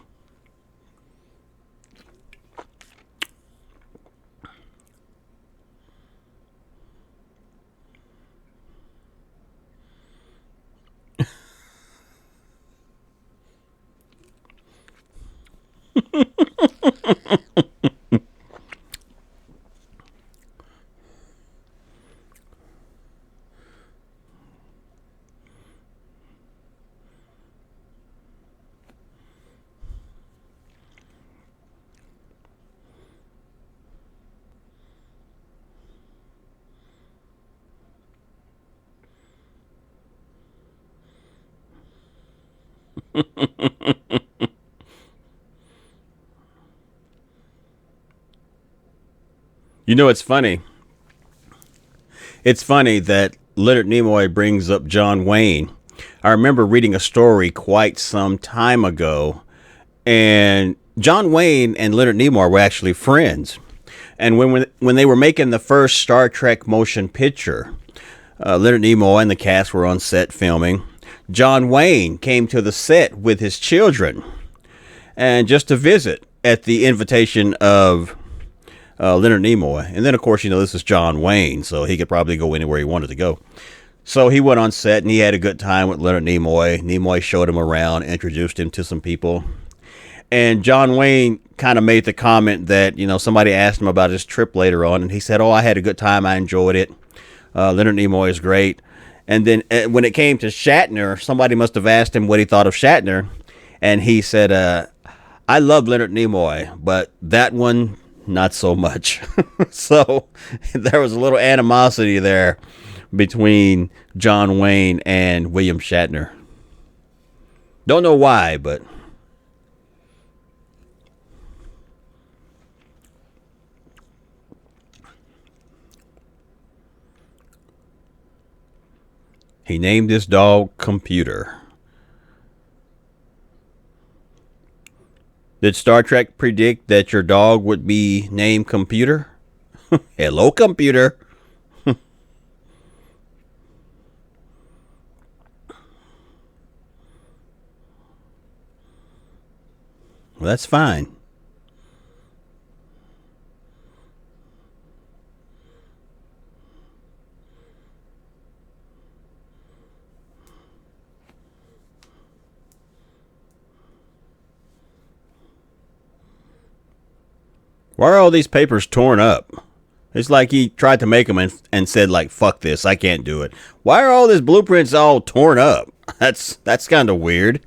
You know, it's funny. It's funny that Leonard Nimoy brings up John Wayne. I remember reading a story quite some time ago, and John Wayne and Leonard Nimoy were actually friends. And when they were making the first Star Trek motion picture, Leonard Nimoy and the cast were on set filming. John Wayne came to the set with his children, and just to visit at the invitation of Leonard Nimoy. And then, of course, this is John Wayne, so he could probably go anywhere he wanted to go. So he went on set and he had a good time with Leonard Nimoy. Nimoy showed him around, introduced him to some people. And John Wayne kind of made the comment that, somebody asked him about his trip later on, and he said, "Oh, I had a good time. I enjoyed it. Leonard Nimoy is great." And then when it came to Shatner, somebody must have asked him what he thought of Shatner. And he said, "I love Leonard Nimoy, but that one, not so much." So there was a little animosity there between John Wayne and William Shatner. Don't know why, but he named his dog Computer. Did Star Trek predict that your dog would be named Computer? Hello, Computer. Well, that's fine. Why are all these papers torn up? It's like he tried to make them and said, like, fuck this, I can't do it. Why are all these blueprints all torn up? That's kind of weird.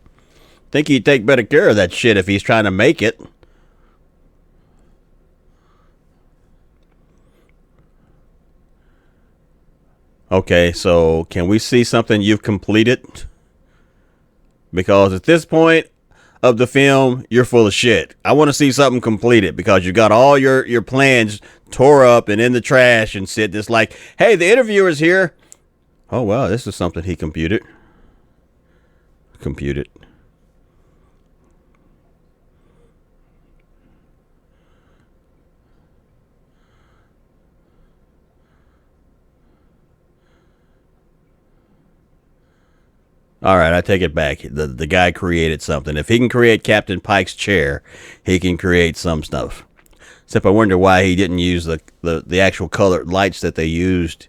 Think he'd take better care of that shit if he's trying to make it. Okay, so can we see something you've completed? Because at this point of the film, you're full of shit. I want to see something completed because you got all your plans tore up and in the trash and shit. Just like, hey, the interviewer's here. Oh, wow, this is something he computed. All right, I take it back. The guy created something. If he can create Captain Pike's chair, he can create some stuff. Except I wonder why he didn't use the actual colored lights that they used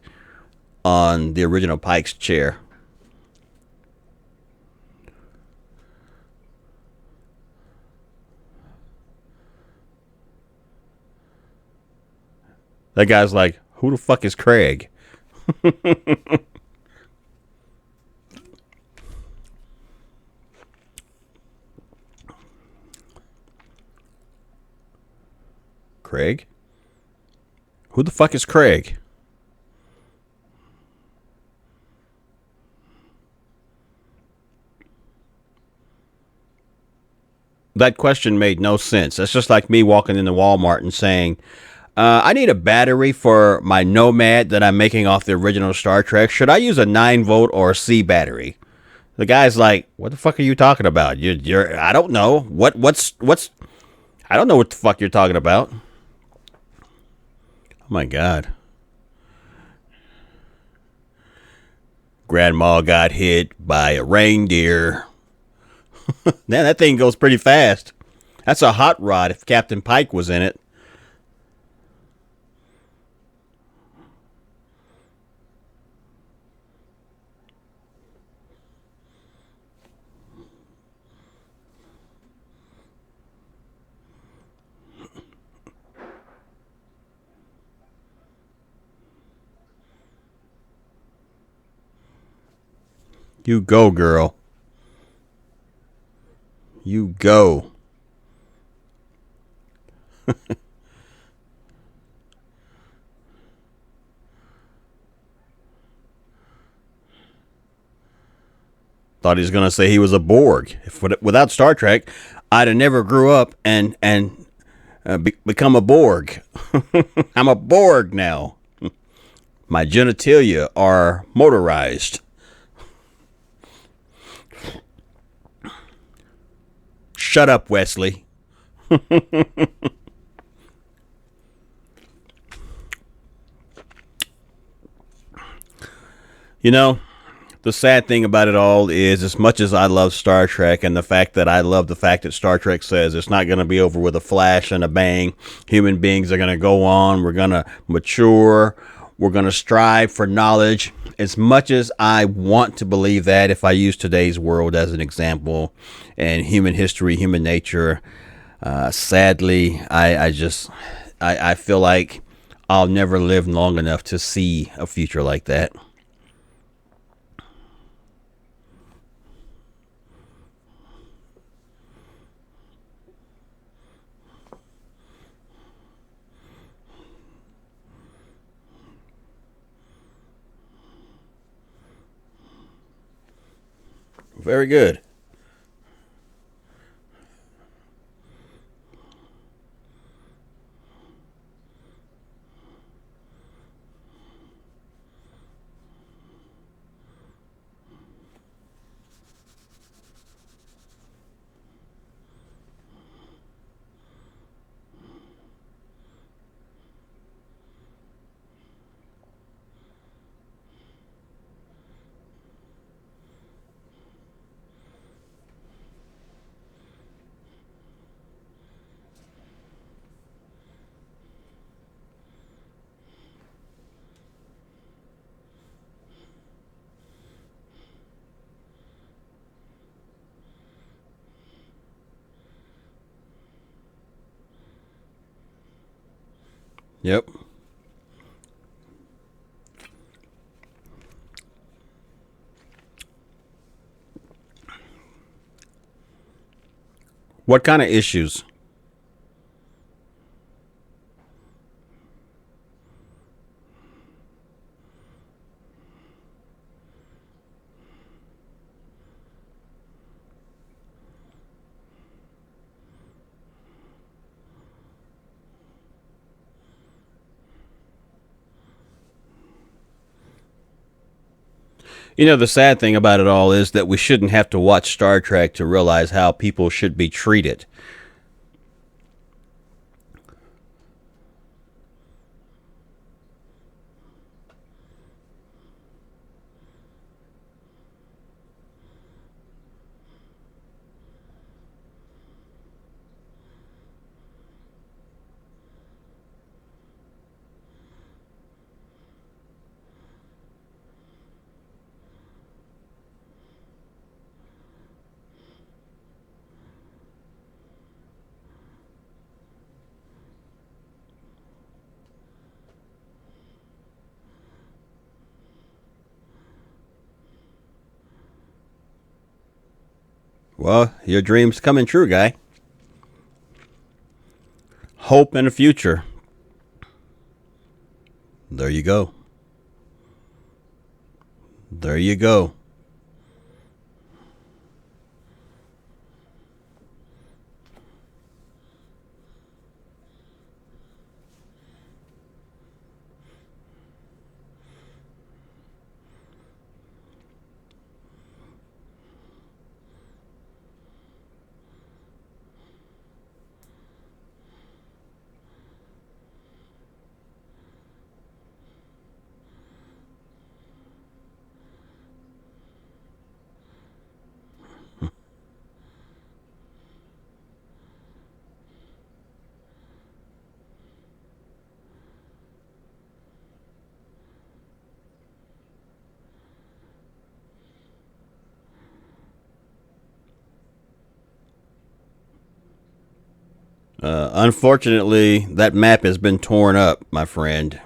on the original Pike's chair. That guy's like, who the fuck is Craig? Craig? Who the fuck is Craig? That question made no sense. That's just like me walking into Walmart and saying, I need a battery for my Nomad that I'm making off the original Star Trek. Should I use a 9-volt or a C battery? The guy's like, what the fuck are you talking about? You're I don't know. What's I don't know what the fuck you're talking about. Oh my God. Grandma got hit by a reindeer. Man, that thing goes pretty fast. That's a hot rod if Captain Pike was in it. You go, girl. You go. Thought he was going to say he was a Borg. Without Star Trek, I'd have never grew up and Become a Borg. I'm a Borg now. My genitalia are motorized. Shut up, Wesley. You know, the sad thing about it all is, as much as I love Star Trek and the fact that I love the fact that Star Trek says it's not going to be over with a flash and a bang, human beings are going to go on, we're going to mature, we're going to strive for knowledge. As much as I want to believe that, if I use today's world as an example and human history, human nature, sadly, I feel like I'll never live long enough to see a future like that. Very good. Yep. What kind of issues? You know, the sad thing about it all is that we shouldn't have to watch Star Trek to realize how people should be treated. Well, your dream's coming true, guy. Hope in the future. There you go. There you go. Unfortunately, that map has been torn up, my friend.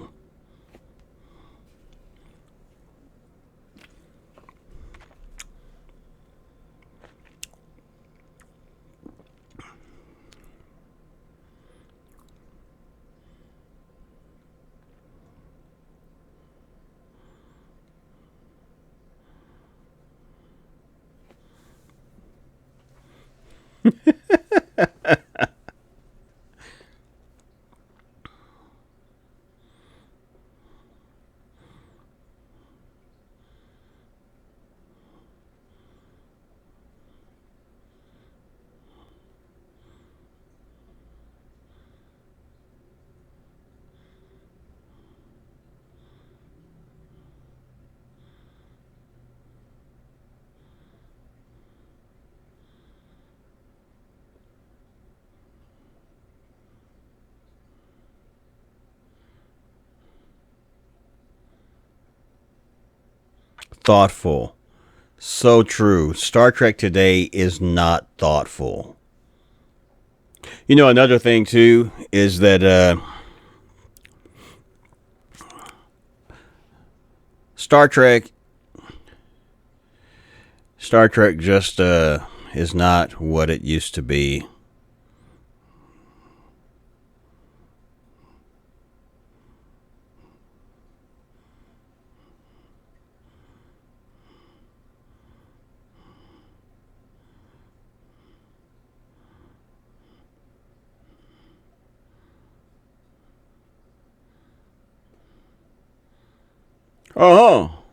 thoughtful. So true. Star Trek today is not thoughtful. You know, another thing too is that Star Trek, Star Trek just is not what it used to be. Oh,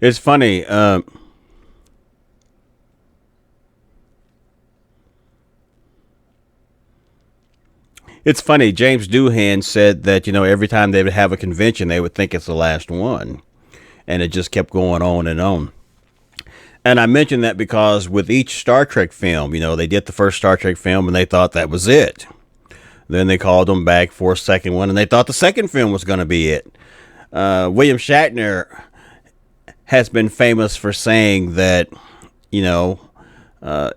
it's funny. It's funny. James Doohan said that, you know, every time they would have a convention, they would think it's the last one, and it just kept going on and on. And I mentioned that because with each Star Trek film, you know, they did the first Star Trek film and they thought that was it. Then they called them back for a second one and they thought the second film was going to be it. William Shatner has been famous for saying that, you know,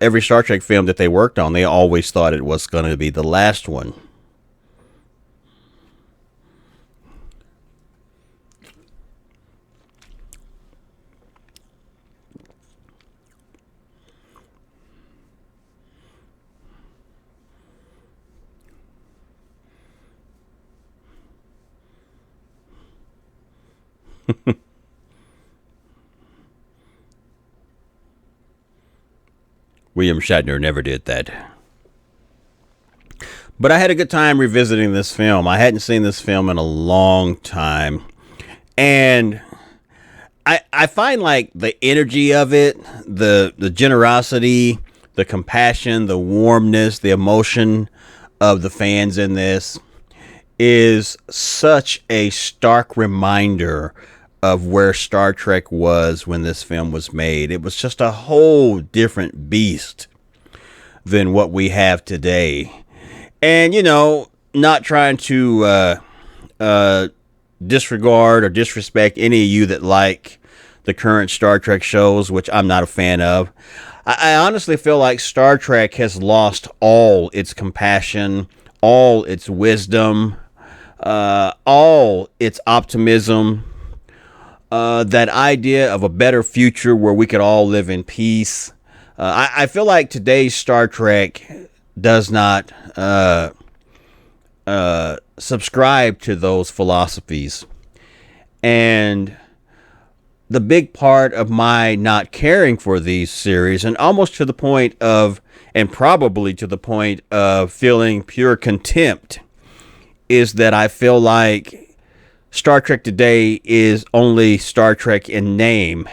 every Star Trek film that they worked on, they always thought it was going to be the last one. William Shatner never did that. But I had a good time revisiting this film. I hadn't seen this film in a long time. And I find like the energy of it, the generosity, the compassion, the warmness, the emotion of the fans in this is such a stark reminder of where Star Trek was when this film was made. It was just a whole different beast than what we have today. And, you know, not trying to disregard or disrespect any of you that like the current Star Trek shows, which I'm not a fan of. I honestly feel like Star Trek has lost all its compassion, all its wisdom, all its optimism, that idea of a better future where we could all live in peace. I feel like today's Star Trek does not subscribe to those philosophies. And the big part of my not caring for these series, and almost to the point of, and probably to the point of feeling pure contempt, is that I feel like Star Trek today is only Star Trek in name.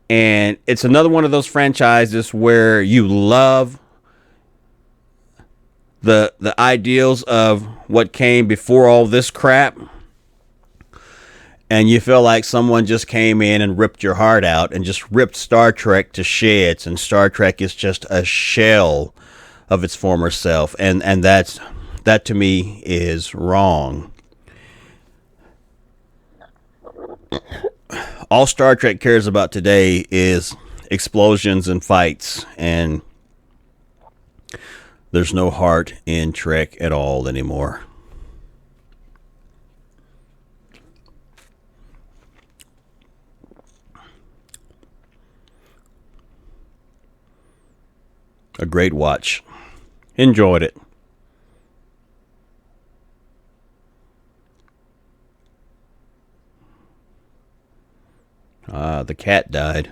And it's another one of those franchises where you love the ideals of what came before all this crap, and you feel like someone just came in and ripped your heart out and just ripped Star Trek to shreds, and Star Trek is just a shell of its former self, and that to me is wrong. All Star Trek cares about today is explosions and fights, and there's no heart in Trek at all anymore. A great watch. Enjoyed it. The cat died.